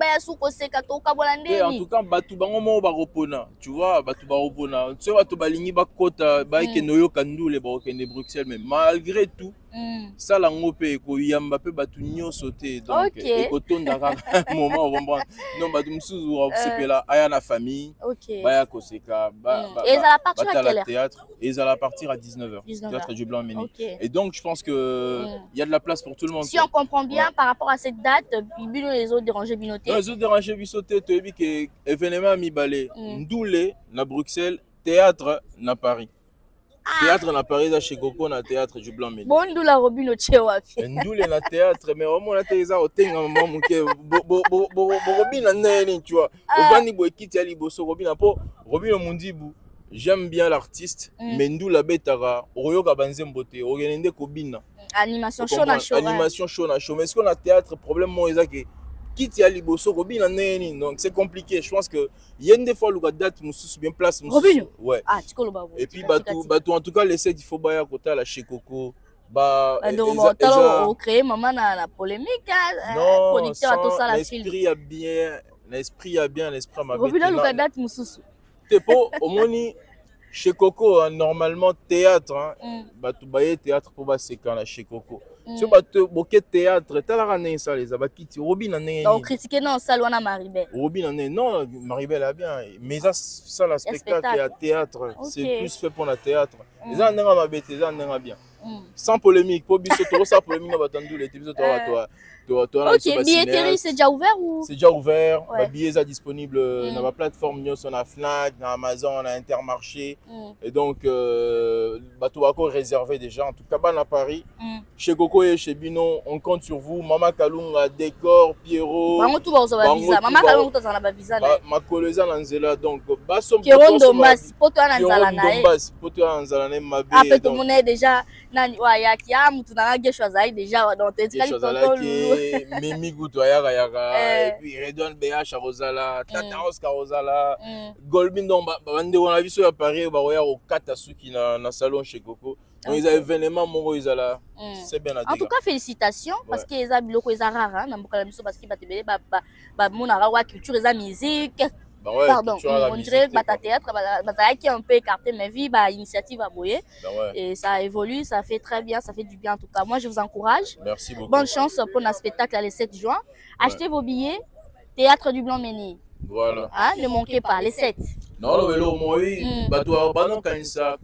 en tout cas, Batoubango Baropona. Tu vois, Batoubaropona. Tu vois, Batoubalingi Bakota, Baïkenoyo Kandou, les Baroken de Bruxelles. Mais malgré tout, ça, la Ngopé, Yambape, Batounio sauté. Donc, et Koton, dans un moment, on va non, Batoumsou, c'est là, Ayana famille, Baya Koseka, et ça va partir à quelle heure? Théâtre, et ça va partir à 19h. Théâtre du Blanc-Ménil. Et donc, je pense qu'il y a de la place pour tout le monde. Si on comprend bien par rapport à cette date, les autres dérangés binotés. Les autres dérangés binotés, tu as vu que l'événement a mis balai. Ndoulé, na Bruxelles, théâtre, na Paris. Théâtre na Paris, chez Coco, na théâtre du Blanc-Ménil. Bon, nous la Robin au Tchéwafi. Ndoulé na théâtre, mais au moins, tu as été un moment Robin na tu vois. Ovani Boekiti Ali Bosso, Robin au Mondibou. J'aime bien l'artiste, mais nous la betara, Oyoga Banzembote, Ogenende Kobina. Animation chaud na chaud. Animation chaud na chaud. Mais est-ce qu'on a théâtre, problème moi, c'est quitte à Liboso, Robin en donc c'est compliqué. Je pense que il y a des fois où la date nous bien place. Robin. Ouais. Ah, tu connais pas. Et puis Batou en tout cas les 7 il faut bailler à côté là chez Coco. Donc on crée maman la polémique. Non. Producteur à tout ça la film. L'esprit a bien, l'esprit m'a. Robin la date mususu. T'es pas au moni. Chez Coco, hein, normalement, théâtre, tu bailles théâtre pour passer quand chez Coco. Si tu as théâtre, tu as la rane ça, les abakiti. Robin en est. Donc, critiquer non, ça, on a Maribel. Robin en est. Non, Maribel a bien. Mais ça, le spectacle et le théâtre, c'est plus fait pour le théâtre. Les gens n'ont pas bête, les gens n'ont pas bien. Sans polémique, pour biso, sans polémique, on va t'entendre les types de toi. Ok, billetterie, c'est déjà ouvert ou? C'est déjà ouvert. Ouais. Les billets sont disponibles dans la plateforme sur la Fnac, dans Amazon, on a Intermarché. Et donc, bateau réservé déjà. En tout cas, à Paris, chez Coco et chez Bino, on compte sur vous. Mama Kalunga, Décor, Pierrot. Maman tout va avoir visa. Mama Kalunga tout va visa. Ma collègue Nanzela donc basom. Pierrot Dombas, poto Nanzala nae. Dombas, poto Nanzala nae mabe. Après tout le monde est déjà nani wa yaki ya mutu na nge choisir déjà dans tes kali poto. Mimi Guto Yaga et puis Redon BH Rosala, Tata Oscar Rosala, Golbin donc bande on a vu sur Paris ba roya au Katasuki na salon chez Coco. Donc ils avaient événement mon Rosala. C'est bien en tout cas félicitations parce que les amis locaux ils rare na mboka la biso parce que ba tebele ba mona wa culture les musique. Pardon, on dirait que théâtre qui est un peu écarté, mais vie, initiative à Boyer. Et ça évolue, ça fait très bien, ça fait du bien en tout cas. Moi, je vous encourage. Merci beaucoup. Bonne chance pour notre spectacle le 7 juin. Achetez vos billets, Théâtre du Blanc-Ménil. Voilà. Hein, ne manquez pas, les 7. Non, le vélo, moi,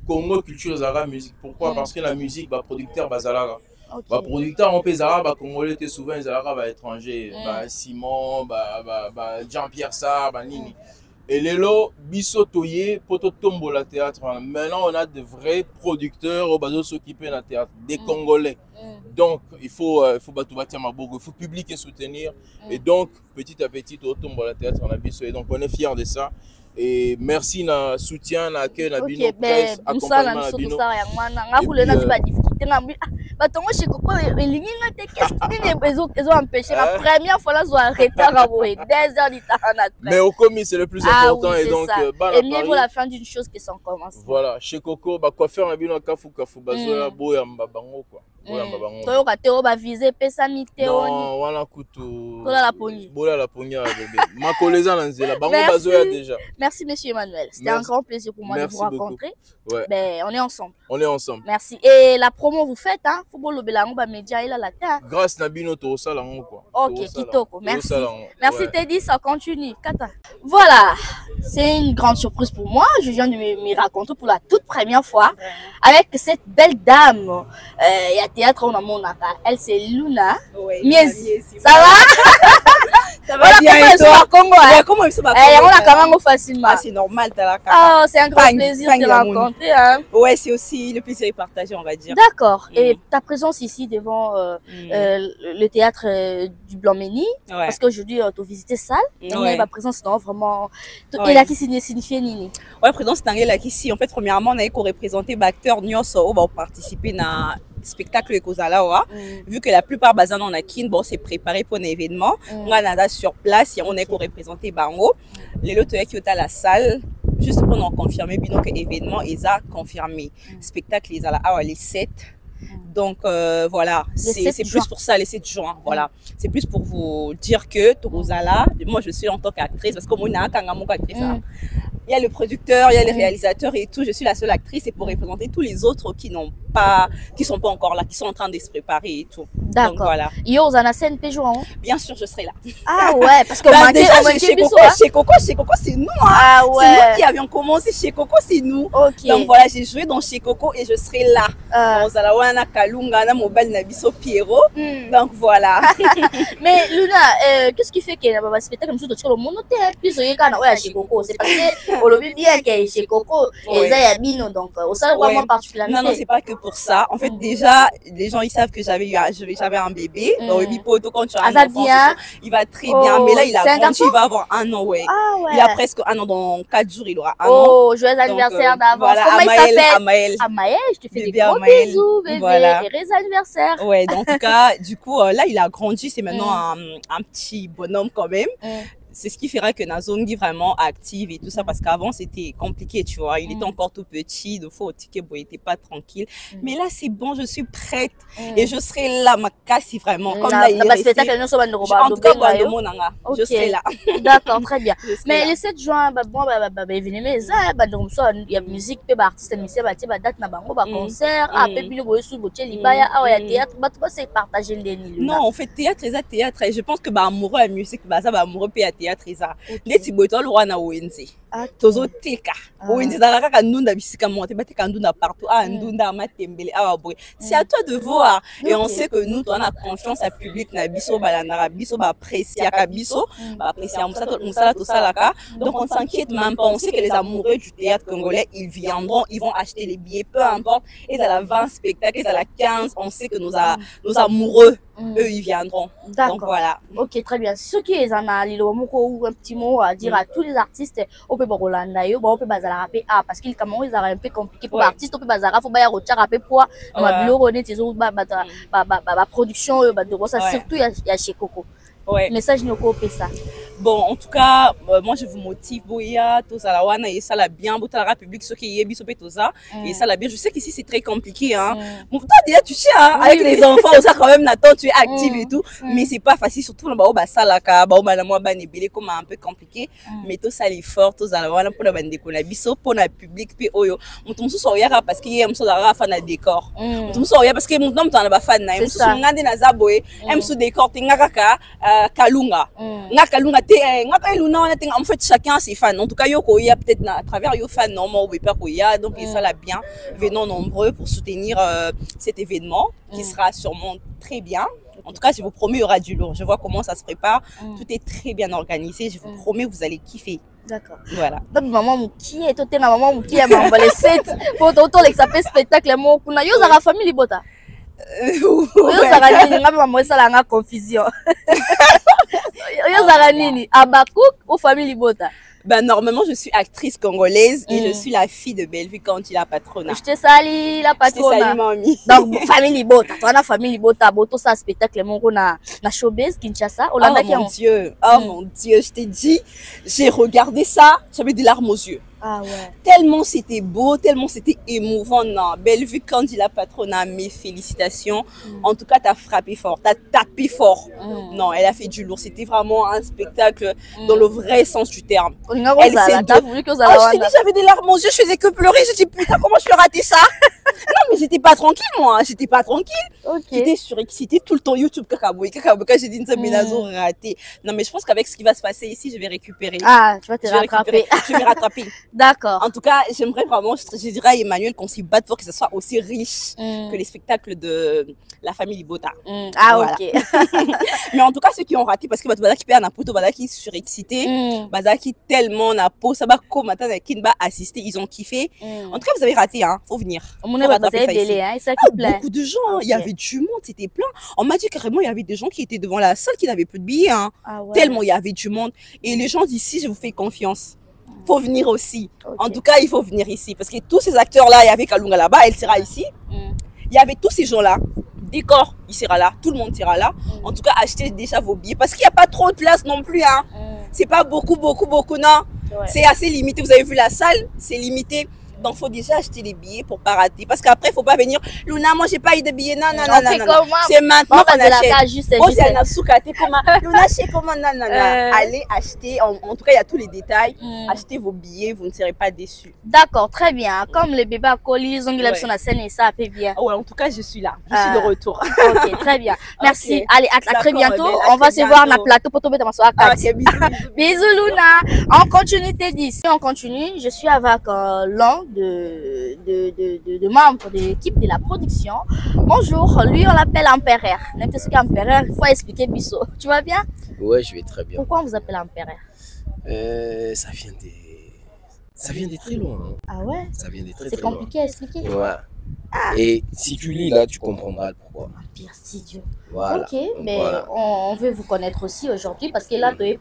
Congo Culture Zara Musique. Pourquoi? Parce que la musique, producteur Bazalara. Okay. Producteur on peut Zara congolais était souvent Zara étranger Simon Jean-Pierre Sarr Nini et lelo biso toye poto tombo la théâtre maintenant on a de vrais producteurs au bateau s'occuper de la théâtre des Congolais donc il faut bâtir ma bourg, il faut public et soutenir et donc petit à petit au tombo la théâtre on a biso et donc on est fiers de ça. Et merci na soutien na accueil na bino presse accompagnement na bino batongo chez Coco elingi nga te qu'est-ce qui les ont empêché la première fois là ils ont arrêté à voyer 2 heures du temps mais au commis c'est le plus important et donc et mieux vaut la fin d'une chose que son commencement voilà chez Coco ba coiffeur na bino kafu bazoya boya mbabango quoi boya mbabango to ka te o ba viser pesa mite non wana kutu bola la poignée bébé ma collègue na nzela bango bazoya déjà. Merci monsieur Emmanuel, c'était un grand plaisir pour moi de vous rencontrer. Ouais. Ben, on est ensemble. On est ensemble. Merci. Et la promo vous faites hein, football le belango ba média il a la terre. Grâce na bino to sala ngo quoi. OK, kitoko. Merci. Merci Teddy, ça continue. Kata. Voilà. C'est une grande surprise pour moi, je viens de me raconter pour la toute première fois avec cette belle dame. Il y a théâtre on a mon elle c'est Luna. Oui. Ça va? Ça va bien et toi? Comment ils sont pas on a quand même facilement. Ah, c'est normal, t'as la carte. Ah, c'est un grand plaisir de te rencontrer. Hein. Ouais, c'est aussi le plaisir de partager, on va dire. D'accord. Et ta présence ici devant le théâtre du Blanc-Ménil, parce qu'aujourd'hui, tu as visité salle, et ma présence, non, vraiment. Et là, qui signifie Nini? Ouais, présence, là, ici, en fait, premièrement, on a représenté l'acteur Nyonso, on va participer à spectacle Ekozala vu que la plupart bazan on a kin bon c'est préparé pour un événement on a sur place et on est pour représenter bango les lots qui sont à la salle juste pour nous confirmer bino que événement ils a confirmé spectacle ils a là les 7 donc voilà c'est plus pour ça les 7 juin voilà c'est plus pour vous dire que Torozala moi je suis en tant qu'actrice parce que moi actrice il y a le producteur, il y a les réalisateurs et tout. Je suis la seule actrice et pour représenter tous les autres qui sont pas encore là, qui sont en train de se préparer et tout. D'accord. Voilà. Yo, vous en avez scène jour. Bien sûr, je serai là. Ah ouais, parce que chez Coco, c'est nous. Hein. Ah ouais. C'est nous qui avions commencé chez Coco, c'est nous. Okay. Donc voilà, j'ai joué dans chez Coco et je serai là. Ozalawana Kalunga na mobile na biso Pierrot. Donc voilà. Mais Luna, qu'est-ce qui fait que la spectacle comme ça de le monde plus chez Coco, c'est parce que on le vit bien que chez Coco et ça y a bino donc au sein vraiment particulièrement. Non, c'est pas que pour ça. En fait, déjà, les gens ils savent que j'avais un bébé. Donc quand tu as un enfant, il va très bien. Mais là, il a grandi, il va avoir 1 an, Il a presque 1 an, dans 4 jours, il aura 1 an. Oh, joyeux anniversaire d'avance. Voilà, comment il s'appelle? Amaël, je te fais des gros bisous, bébé. Voilà. Heureux anniversaire. Ouais, donc en tout cas, du coup, là, il a grandi. C'est maintenant un petit bonhomme quand même. C'est ce qui fera que Nazongi vraiment active et tout ça parce qu'avant c'était compliqué, tu vois. Il était encore tout petit, de fois au ticket, bon, il était pas tranquille. Mais là c'est bon, je suis prête et je serai là, ma casse vraiment. Comme là, il est resté. En tout cas, je serai là. D'accord, très bien. Mais le 7 juin, bon, il y a musique, il y a artiste, il y a date, concert, après puis il y a théâtre, c'est partagé. Non, on fait théâtre et je pense que amoureux à musique, amoureux à théâtre eza neti boye toa lokwa na wenze tozoteka wenze ezalaka kaka ndunda bisika moko te bateka ndunda partout ndunda amatembele awa boye c'est à toi de voir et on sait que nous toa na confiance à public na biso balandaka biso baappréciaka biso baapprécia mosala tosalaka donc on s'inquiète même pas on sait que les amoureux du théâtre congolais ils viendront ils vont acheter les billets peu importe ils à la 20 spectacles ils à la 15 on sait que nos amoureux eux ils viendront donc voilà ok très bien ceux qui en a ou un petit mot à dire à tous les artistes on peut Rolanda yo on peut bazala rapper parce qu'il comment ils un peu compliqué pour l'artiste on peut bazala faut ba rocha rapper pour ma bureau on est ba production de ça surtout il y a chez Coco. Ouais. Message Nyoko Pesa. Bon, en tout cas, moi je vous motive. Boya, Tosa Wana, et ça l'a bien. Botala public, ce qui est bisopé Tosa, et ça l'a bien. Je sais qu'ici c'est très compliqué, hein. Bon, toi déjà tu sais, hein, avec les enfants, ça quand même, Nathan, tu es active et tout, mais c'est pas facile, surtout dans Baoba Salaka, Baoba la Moaba Nebele, comme un peu compliqué. Mais tout ça l'effort, Tosa Wana pour la bande de Konabiso, pour la public, puis Oyo. Mon tout ça Oyara parce qu'il y a un Sodara fan à décor. Mon tout ça Oyara parce que mon nom t'en a pas fan, hein. Mon tout ça Ngade Nazaboé, aime sous décor, Tengaka. Kalunga nga Kalunga te nga Kaluna on a en fait chacun ses fans en tout cas yoko il y a peut-être à travers yo fans non moi pas qu'il y a donc ça l'a bien venons nombreux pour soutenir cet événement qui sera sûrement très bien. En tout cas, je vous promets, il y aura du lourd. Je vois comment ça se prépare. Tout est très bien organisé. Je vous promets, vous allez kiffer. D'accord. Voilà. Donc, maman, qui est toute maman, qui est maman, les 7 pour autant les sapés spectacle, mon kuna yo la famille libota. Yo zara nini ngaba maman ça la confusion. Yo zara nini Abakouk ou famille libota. Ben, normalement, je suis actrice congolaise et je suis la fille de Bellevue quand il a patronat. Je te salue, la patronat. Je te salue, mamie. Donc, famille Libota. Toi, la famille Libota, Boto, ça, spectacle, mon na showbiz, Kinshasa. Oh mon Dieu, mon Dieu, je t'ai dit, j'ai regardé ça, j'avais des larmes aux yeux. Ah ouais. Tellement c'était beau, tellement c'était émouvant. Non, Bellevue quand il a patronat, mes félicitations. En tout cas, t'as frappé fort, t'as tapé fort. Non, elle a fait du lourd. C'était vraiment un spectacle dans le vrai sens du terme. Elle s'est je t'ai dit, j'avais des larmes aux yeux, je faisais que pleurer. Je dis putain, comment je peux rater ça? Non, mais j'étais pas tranquille, moi. J'étais pas tranquille. J'étais surexcitée tout le temps. YouTube, Kakaboui, j'ai dit une Benazo raté. Non, mais je pense qu'avec ce qui va se passer ici, je vais récupérer. Ah, tu vas te rattraper. Je vais rattraper. D'accord. En tout cas, j'aimerais vraiment, je dirais à Emmanuel qu'on s'y batte pour que ce soit aussi riche que les spectacles de la famille Libota. Ah, voilà. Ok. Mais en tout cas, ceux qui ont raté, parce que Bazaki perd un poto, Bazaki surexcité, Bazaki tellement n'a pas, ça va comme maintenant, qui va assister, ils ont kiffé. En tout cas, vous avez raté, hein. Faut venir. Beaucoup de gens, il y avait du monde, c'était plein. On m'a dit carrément, il y avait des gens qui étaient devant la salle qui n'avaient plus de billets, hein. Tellement il y avait du monde. Et les gens d'ici, je vous fais confiance. Faut venir aussi. En tout cas, il faut venir ici. Parce que tous ces acteurs-là, il y avait Kalunga là-bas, elle sera ici. Il y avait tous ces gens-là. Décor, il sera là. Tout le monde sera là. En tout cas, achetez déjà vos billets. Parce qu'il n'y a pas trop de place non plus. Hein. C'est pas beaucoup, non. C'est assez limité. Vous avez vu la salle, c'est limité. Donc, il faut déjà acheter les billets pour pas rater. Parce qu'après, il ne faut pas venir. Luna, moi, j'ai pas eu de billets. Non. C'est maintenant qu'on achète. Luna, je sais comment. Non. Allez acheter. En tout cas, il y a tous les détails. Achetez vos billets, vous ne serez pas déçus. D'accord, très bien. Comme les bébés à colis, ils ont eu la scène et ça fait bien. Ouais, en tout cas, je suis là. Je suis de retour. Ok, très bien. Merci. Allez, à très bientôt. On va se voir dans le plateau pour tomber dans ma soirée. Bisous, Luna. En continuité d'ici, on continue. Je suis avec l'un de membres de l'équipe de la production. Bonjour, lui on l'appelle Empereur. N'importe ce qu'Empereur, il faut expliquer Bisso. Tu vas bien? Ouais, je vais très bien. Pourquoi on vous appelle Empereur? Ça vient de très loin. Hein. Ah ouais? Ça vient de très loin. C'est compliqué à expliquer. Ouais. Ah. Et si tu lis là, tu comprendras pourquoi. Merci Dieu. Voilà. Ok, mais voilà. On veut vous connaître aussi aujourd'hui parce que là, il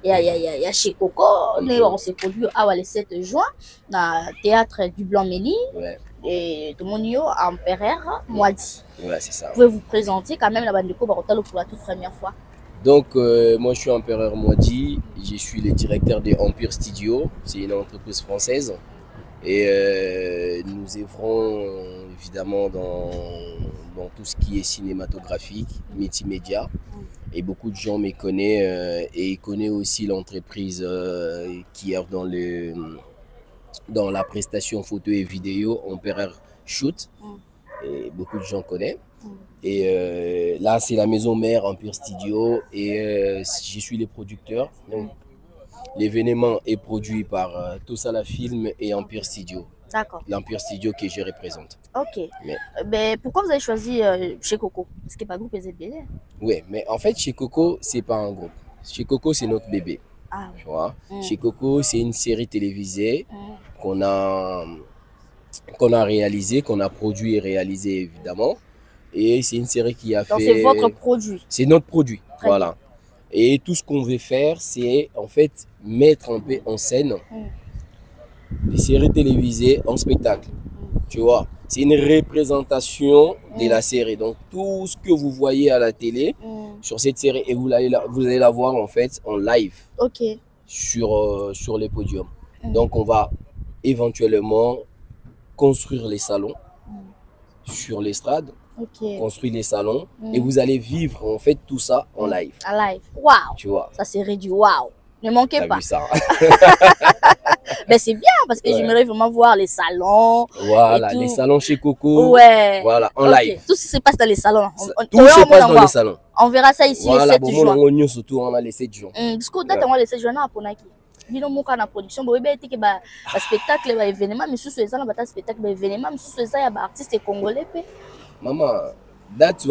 y a chez Coco, on s'est produit le 7 juin dans le théâtre du Blanc-Ménil. Ouais. Et tout le monde Empereur Moadi. Ouais, c'est ça. Vous pouvez vous présenter quand même la bande de Kobarotalo pour la toute première fois. Donc, moi je suis Empereur Moadi, je suis le directeur de Empire Studio, c'est une entreprise française. Et nous œuvrons évidemment dans tout ce qui est cinématographique, multimédia. Et beaucoup de gens me connaissent et ils connaissent aussi l'entreprise qui œuvre dans la prestation photo et vidéo, Empereur Shoot. et beaucoup de gens connaissent. Et là, c'est la maison mère Empire Studio et je suis le producteur. Donc, l'événement est produit par Tosala Film et Empire Studio. D'accord. L'Empire Studio que je représente. Ok. Mais pourquoi vous avez choisi chez Coco? Parce que pas groupe SBL. Oui, mais en fait, chez Coco, c'est pas un groupe. Chez Coco, c'est notre bébé. Ah, tu vois. Chez Coco, c'est une série télévisée qu'on a réalisée, qu'on a produit et réalisée évidemment. Et c'est une série qui a fait... Donc c'est votre produit. C'est notre produit, Très voilà. bien. Et tout ce qu'on veut faire, c'est en fait mettre un peu en scène des séries télévisées en spectacle. Tu vois, c'est une représentation de la série. Donc tout ce que vous voyez à la télé sur cette série, et vous allez la voir en fait en live sur les podiums. Donc on va éventuellement construire les salons sur l'estrade. Construire les salons et vous allez vivre en fait tout ça en live. En live. Waouh. Tu vois. Ça serait du waouh. Ne manquez pas. Vu ça. Ben c'est bien parce que j'aimerais vraiment voir les salons. Voilà, les salons chez Coco. Ouais. Voilà, en live. Tout ce qui se passe dans les salons. Tout se passe dans les salons. On verra ça ici le 7 juin. Voilà, surtout on a les 7 juin. Parce que date on a les 7 juin na ponaki. Bino moka na production bo ete ke ba spectacle ba événement mais sous ça na ba spectacle ba événement mais sous ça ya ba artiste congolais pe. Maman, date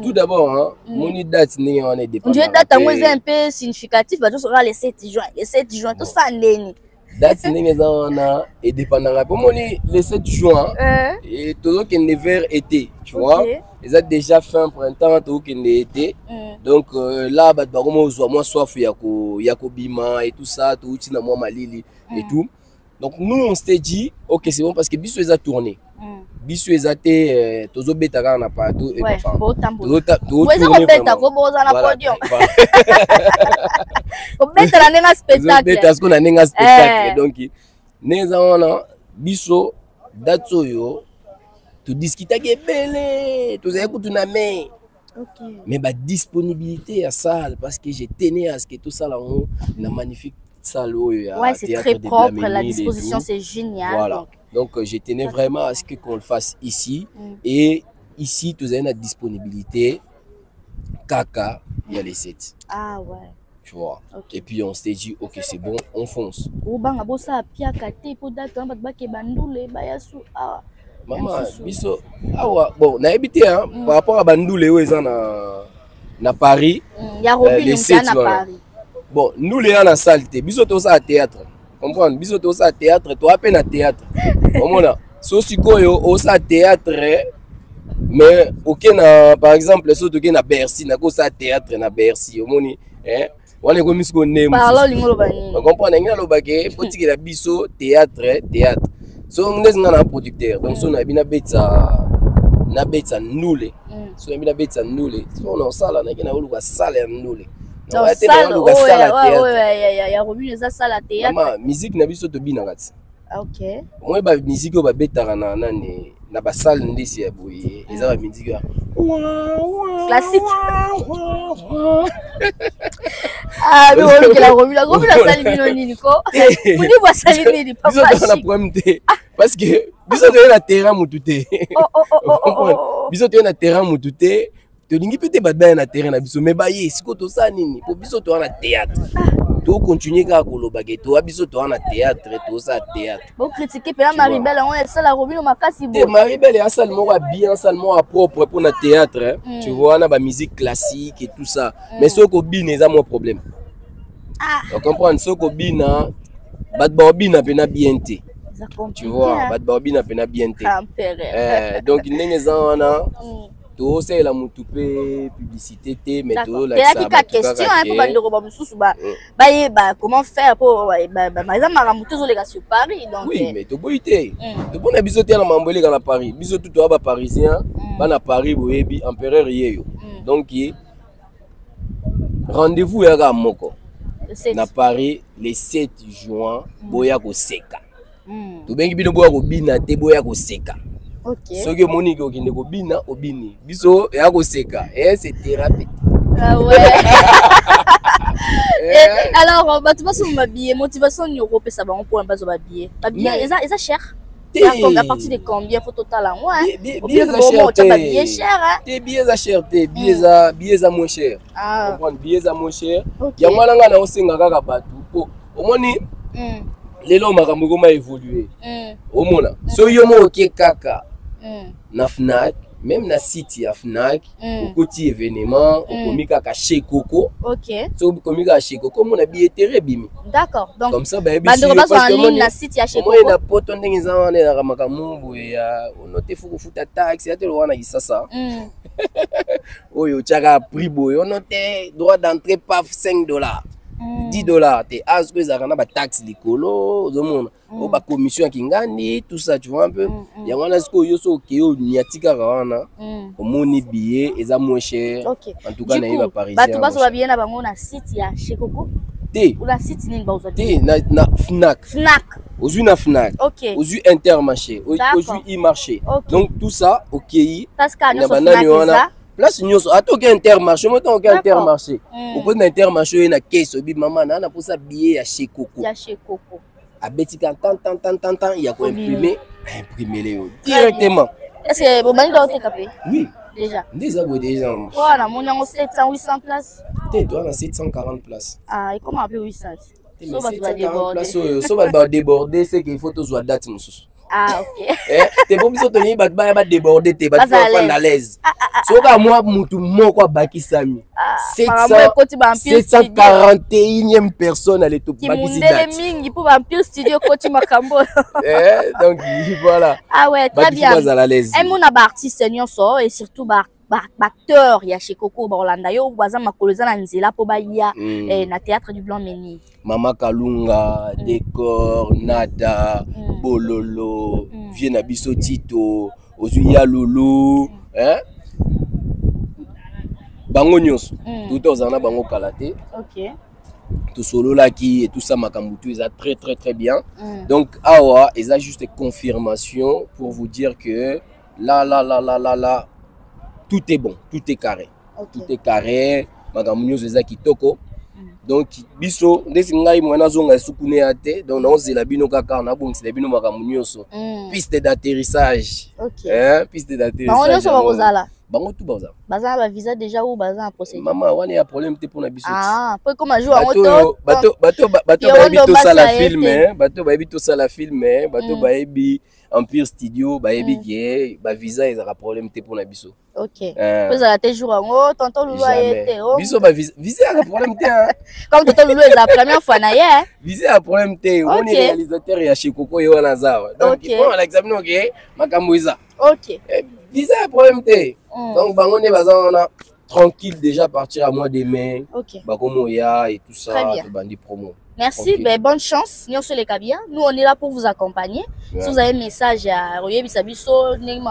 tout d'abord hein, mon date n'est on est dépendant. Dieu date un peu significatif ba tout sera le 7 juin. Le 7 juin tout ça ndeni. Date n'est on est dépendant pour mon le 7 juin et tout qui ne vers été, tu vois. Ils ont déjà fait un printemps tout qui n'est été. Donc là ba moi soif yako bima et tout ça tout tina moi malili et tout. Donc nous on s'était dit OK, c'est bon parce que biso les a tourné. Biso les a été tozo betaka na partout et enfin. Vous beta ko boza na podium. Ko beta na nenga spectacle. Beta ce qu'on a nenga spectacle donc neza wana biso datso yo to discuter ke belé to za kutu na main. Mais ma disponibilité à salle parce que j'ai tenu à ce que tout ça là la magnifique salle ouais, c'est très propre, la disposition c'est génial. Voilà. Donc je tenais vraiment à ce qu'on le fasse ici et ici tu as une disponibilité kaka il y a les 7. Ah ouais. Tu vois. Et puis on s'est dit OK, c'est bon, on fonce. Obanga bossa pia kate po data ba ke bandule ba yasu ah. Maman, biso awa bon na habité hein par rapport à bandule oyo na Paris. Ya Robin na Paris. Bon, nous les gens en salle, biso to ça théâtre. Comprendre, biso to ça théâtre, toi à peine à théâtre. Comment so sikoyo au ça théâtre mais aucun par exemple so to na Bercy na ko ça théâtre na Bercy omoni on est comme siko name. On comprend ngina lo bagé potiki la biso théâtre. So on est un producteur. Donc so na bina betsa nule. So na bina betsa nule. So on sala na kina oluka sala nule. Donc salle ouais, ya Robin eza salle à théâtre. Maman, musique na biso to bina kati. OK. Moi ba musique ba betaka na nani na ba salle ndisi ya boye. Eza ba musique classique. Ah mais on que la Robin la salle bino nini ko. Muni ba salle nini papa. Biso na problème te parce que biso to na terrain mutu te. Biso to na terrain mutu te. Tu dis que tu vas na terrain na biso mais ba ye siko to ça nini pour biso to na théâtre to continuer ka koloba ke to biso to na théâtre to ça théâtre bon critiquer pe Maribel on est ça la Robin makasi bon Maribel est seulement bien seulement propre pour na théâtre tu vois na ba musique classique et tout ça mais ce ko bine ça mon problème on comprend ce ko bina bad bobina pe na bien té tu vois bad bobina pe na bien té donc ndenge za wana to c'est la mutupe publicité té mais to la ça la question hein pour bandeko ba mususu ba comment faire pour par exemple maramuto zo les sur Paris donc oui mais to boité to bona biso té na mambole ka na Paris biso tout ba parisien ba na Paris boyebi empereur yeyo donc rendez-vous ya ka moko na Paris le 7 juin boya ko seka to bengi bino boya ko bina té boya ko seka. OK. Soki Monique okinde ko bina obini. Biso ya ko seka. C'est thérapie. Ah ouais. Alors, tu vas sur m'habiller, motivation ni Europe ça va on pour un bazo m'habiller. Habiller, ça cher. À partir de combien faut total en moi? Billets cher. Tes billets à cher, tes billets à moins cher. Ah. Billets à moins cher. Il y a moins na osenga kaka batu. Au moins les lois makambo ma évolué. Au moins so yo mo ok kaka. Na Fnac, même na site ya Fnac, au côté événement, au komika ka chez Coco. OK. So komika chez Coco mon billetterie bimi. D'accord. Donc comme ça ba en ligne na site ya chez Coco. Moi na poto ndenge za wana na makambo ya onote fuku futa taxi atelo wana isasa. Oyo chaka prix boy onote droit d'entrée paf $5. $10 t'es as que ça rana ba taxe likolo zo mona o ba commission ya kingani tout ça tu vois un peu ya wana siko yo so okeo niatika wana o moni billet eza moins cher en tout cas na ba parisien ba to ba so ba billet na bango na site ya chez Coco ou la site nini ba uza na Fnac Ozu na Fnac Ozu Intermarché Ozu e-marché donc tout ça OK parce que na banani place nyonso atoke Intermarché moto oke Intermarché oko na Intermarché na caisse obi mama na posa billet ya chez Coco abetika tant il y a quoi imprimer les directement est-ce que bon bani doit te caper oui déjà déjà voilà mon yango 700 800 places toi na 740 places ah et comment appeler 800 so va déborder c'est qu'il faut tous date mususu. Ah ok. T'es bon biso toni ba déborder te ba faire à l'aise. So ka moi mutu moko baki sami. 741e personne à l'étoile baki date. Mingi pour vampire studio coach makambo. Donc voilà. Ah ouais, très bien. Et mon artiste nyonso et surtout acteur ya chez Coco Orlando yo baza makoloza na nzela po ba ya na théâtre du Blanc Meni. Mama Kalunga, Décor, Nada, Bololo, Viena Biso Tito, Ozuya Lulu, Bango Nyos, tout ozana bango kalate. OK. Tout solo là qui et tout ça makambutu ils a très bien. Donc awa, ils a juste confirmation pour vous dire que là tout est bon, tout est carré. Tout est carré, makambu nyos eza kitoko. Donc biso ndesi ngai mwana zonga sukune ate donc on zela bino kaka na bon c'est bino makambu nyonso piste d'atterrissage piste d'atterrissage bango tout baza ba visa déjà ou baza en procédure maman wana ya problème te pour na biso pour comme jour en moto bato ba bito sala film bato ba bito sala film bato ba ebi Empire Studio ba ebi ke ba visa ezaka problème te pour na biso. OK. Vous allez te jour en tonton Loulou a été biso ba visa a problème te comme tonton Loulou est la première fois na hier visa a problème te on est réalisateur ya chez Coco yo na zawa donc on l'examine OK makambo iza OK visa a problème te donc bango ne bazana tranquille déjà partir à mois de mai bakomo ya et tout ça bandi promo. Merci, bonne chance. Nous sommes les Kabia. Nous, on est là pour vous accompagner. Si vous avez un message à Royer Bisabiso, on est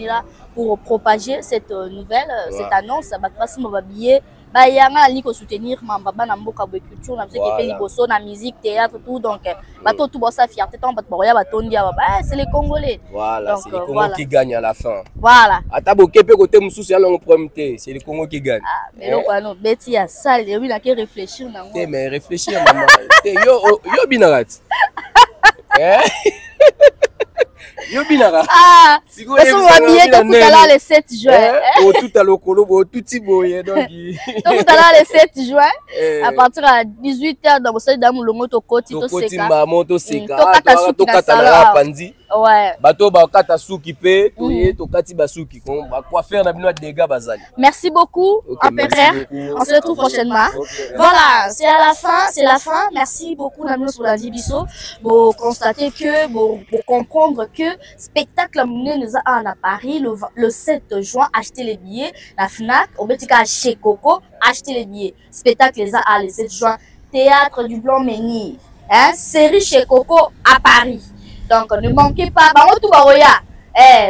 là pour propager cette nouvelle, cette annonce. Bayanga liko soutenir mamba na mboka bo culture na muziki pe liboso na musique théâtre tout donc bato tout bossa fierté tant bato boya batondi aba c'est les Congolais. Voilà, c'est les Congolais qui gagnent à la fin. Voilà. Atabo kepe côté mususu ya longo problème te, c'est les Congolais qui gagnent. Ah, mais donc ano beti ya sale, oui na ke réfléchir na moi. Mais réfléchir maman. Yo binarat. Yo binara. Ah, parce qu'on va bien tout à l'heure le 7 juin. Tout à l'okolo, tout tiboye donc. Tout à l'heure le 7 juin à partir à 18h dans le salon d'Amulongo to Koti to Seka. Kotimba moto Seka. To katala pandi. Ouais. Bato ba kata suki pe, to kati basuki kon ba quoi faire na bino dégâts bazali. Merci beaucoup. On se retrouve prochainement. Voilà, c'est à la fin, c'est la fin. Merci beaucoup Namno Souladi Bisso pour constater que pour comprendre que spectacle nous à Paris le 7 juin, achetez les billets. La Fnac, au Betika chez Coco, achetez les billets. Spectacle les a le 7 juin, théâtre du Blanc Meni. Série chez Coco à Paris. Donc ne manquez pas. Tout baroya.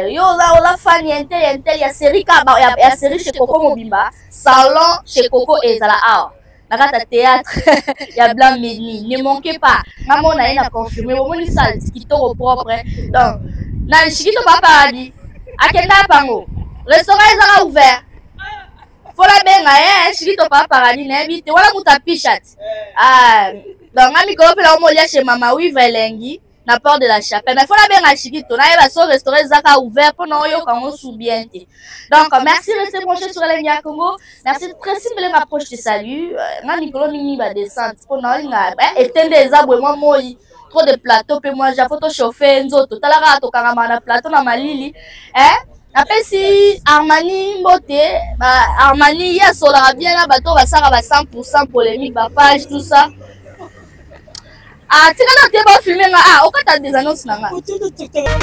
Yo la fan yente ya série ka ya série chez Coco Mobimba. Salon chez Coco et Zala A. Nakata théâtre ya Blanc Meni. Ne manquez pas. Maman a confirmé. Au moins salle qui au propre. Donc na Chikito papa dit. Akenda pango. Restaurant est ouvert. Fola benga Chikito papa dit na bité wala muta pichat. Ah donc ami ko pela mo lia chez mama Wiva Elengi. na port de la Chapelle. Mais il faut la bien à Chiquito. On a un restaurant Zaka ouvert pour nous quand on sous bien. Donc merci de rester branché sur la Congo. Merci très simple de m'approcher de salut. Moi Nicolas Mini va descendre pour nous éteindre des arbres moi moi trop de plateaux puis moi j'ai photo chauffer nzoto. Talara to karamana plateau na malili. Après si Armani Mbote, Armani ya solara bien là bateau va ça va 100% polémique, ba page tout ça. Ah, tu n'as pas filmé ah, au cas des annonces nanga.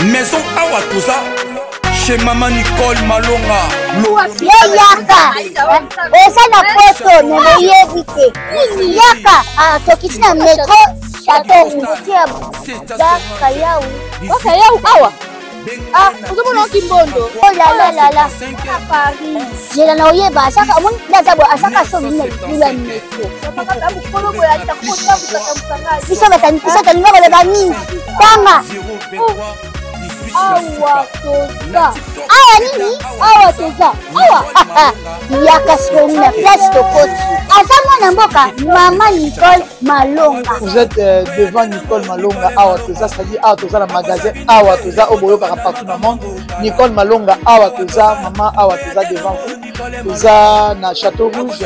Maison awa tout ça chez maman Nicole Malonga. Yaka. Et ça na photo ne yebite. Yaka, ah toki na métro château Moutia. Daka yaou. Ok, yaou awa. Ah, vous avez un kimbondo. Oh là là là là. À Paris. J'ai la noyée bas. Ça comme on a d'abord à chaque fois une métro. Ils sont maintenant, ils sont numéro de Bani. Tama. Awa toza. Awa nini? Awa toza. Awa. Yaka sur une place de côté. Azama Namboka, maman Nicole Malonga. Vous êtes devant Nicole Malonga, Awa Toza, c'est-à-dire Awa Toza, le magasin Awa Toza, au Boyo partout dans le monde. Nicole Malonga, Awa Toza, maman Awa Toza devant vous. Toza, na Château Rouge,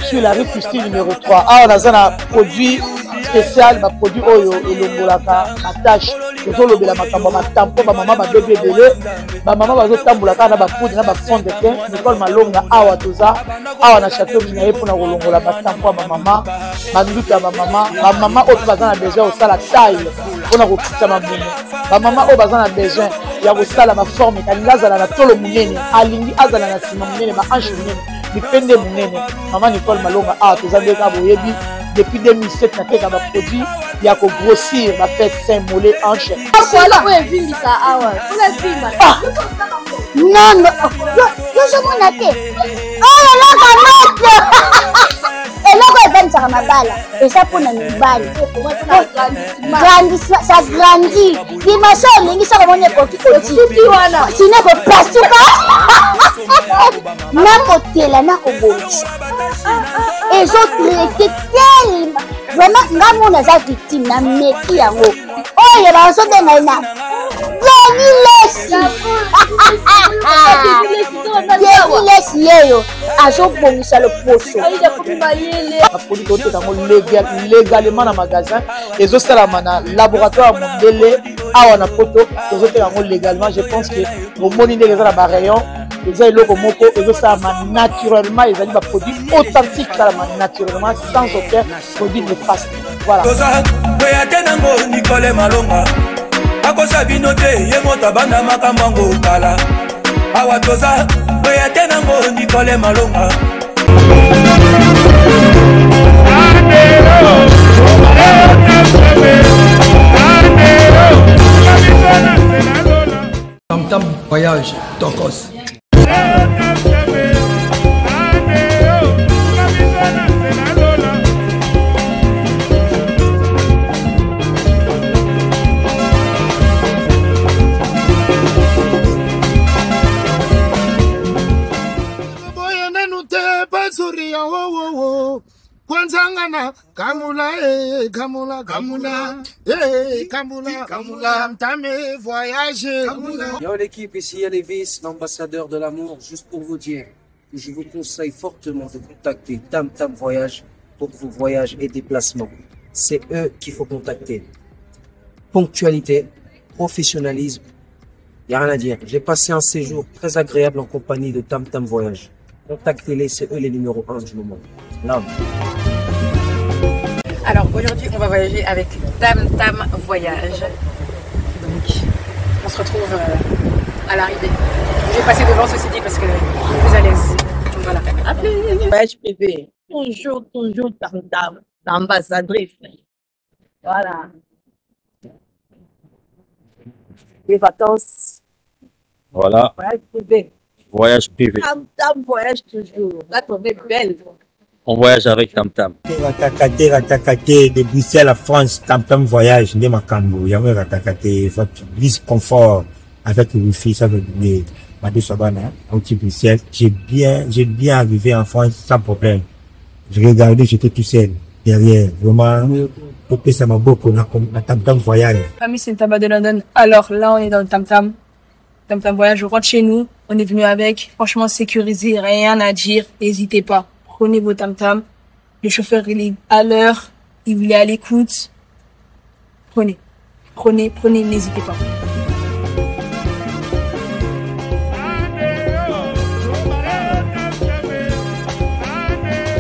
sur la rue Custine numéro 3. Awa Toza, na produit spécial, ma produit Oyo, et le Molaka, ma tâche. Tozo lobela makambo ma tampo ba mama ba bébé belé ba mama ba zo tambulaka na ba poudre na ba fond de teint. Nicole Malonga Awa Toza Awa na Château Rouge na pour na kolongola ba tampo ba mama ba nduta ba mama o baza na besoin au sala taille pona ko kitsa mamuno ba mama o baza na besoin ya ko sala ma forme kalinga na tolo munene alingi azala na sima munene ma hanche munene bipende munene. Maman Nicole Malonga Awa Toza ndeka boyebi depuis 2007 na teka ba produit il y a qu'au grossir, ma fait 5 mollets en chèque. Non, non, je m'en ai. Oh là là, et là, elle vient sur ma balle. Et ça pour une balle. Ça grandit. Les machins, les gens vont être petits. Sinon, il faut pas tout. N'a côté là, n'a qu'au et les autres étaient tellement. Vraiment, quand on a été victime, on a métier en haut. Oh, il y a un saut de naïna. légalement dans le magasin et ça c'est la laboratoire Mondele awa na poto légalement. Je pense que au moni des rayon ils ont le moko et ça naturellement ils ont des produits authentiques naturellement sans aucun produit néfaste. Voilà. Nicole Malonga akosa binote ye moto banda makambango kala Awa Toza oya tenango Nicole Malonga Tam Tam Voyage Tokos. Kwanzangana kamula kamula kamula kamula kamula mtame voyager. Yo l'équipe, ici il y a Lévis, l'ambassadeur de l'amour, juste pour vous dire que je vous conseille fortement de contacter Tam Tam Voyage pour vos voyages et déplacements. C'est eux qu'il faut contacter. Ponctualité, professionnalisme, il n'y a rien à dire. J'ai passé un séjour très agréable en compagnie de Tam Tam Voyage. Contactez-les, c'est eux les numéros 1 du moment. Love. Alors aujourd'hui, on va voyager avec Tam Tam Voyage. Donc, on se retrouve à l'arrivée. Je vais passer devant, ceci dit, parce que je suis plus à l'aise. Donc voilà. Voyage privé. Toujours Tam Tam, l'ambassadrice. Voilà. Les vacances. Voilà. Voyage privé. Voyage privé. Tam Tam voyage toujours. La trouver belle. On voyage avec Tam Tam. Ratakate de Bruxelles à France, Tam Tam Voyage, de Makambo. Yamé ratakate, plus confort avec le wifi, ça veut dire Madé Sabana, au petit Bruxelles. J'ai bien arrivé en France sans problème. Je regardais, j'étais tout seul. derrière. Vraiment, pour que ça m'a beaucoup, on a Tam Tam Voyage. Famille, c'est le tabac de London. Alors là, on est dans le Tam Tam. Tam Tam Voyage, je rentre chez nous. On est venu avec. Franchement, sécurisé, rien à dire. N'hésitez pas. Prenez vos Tam Tam. Le chauffeur, il est à l'heure. Il est à l'écoute. Prenez, n'hésitez pas.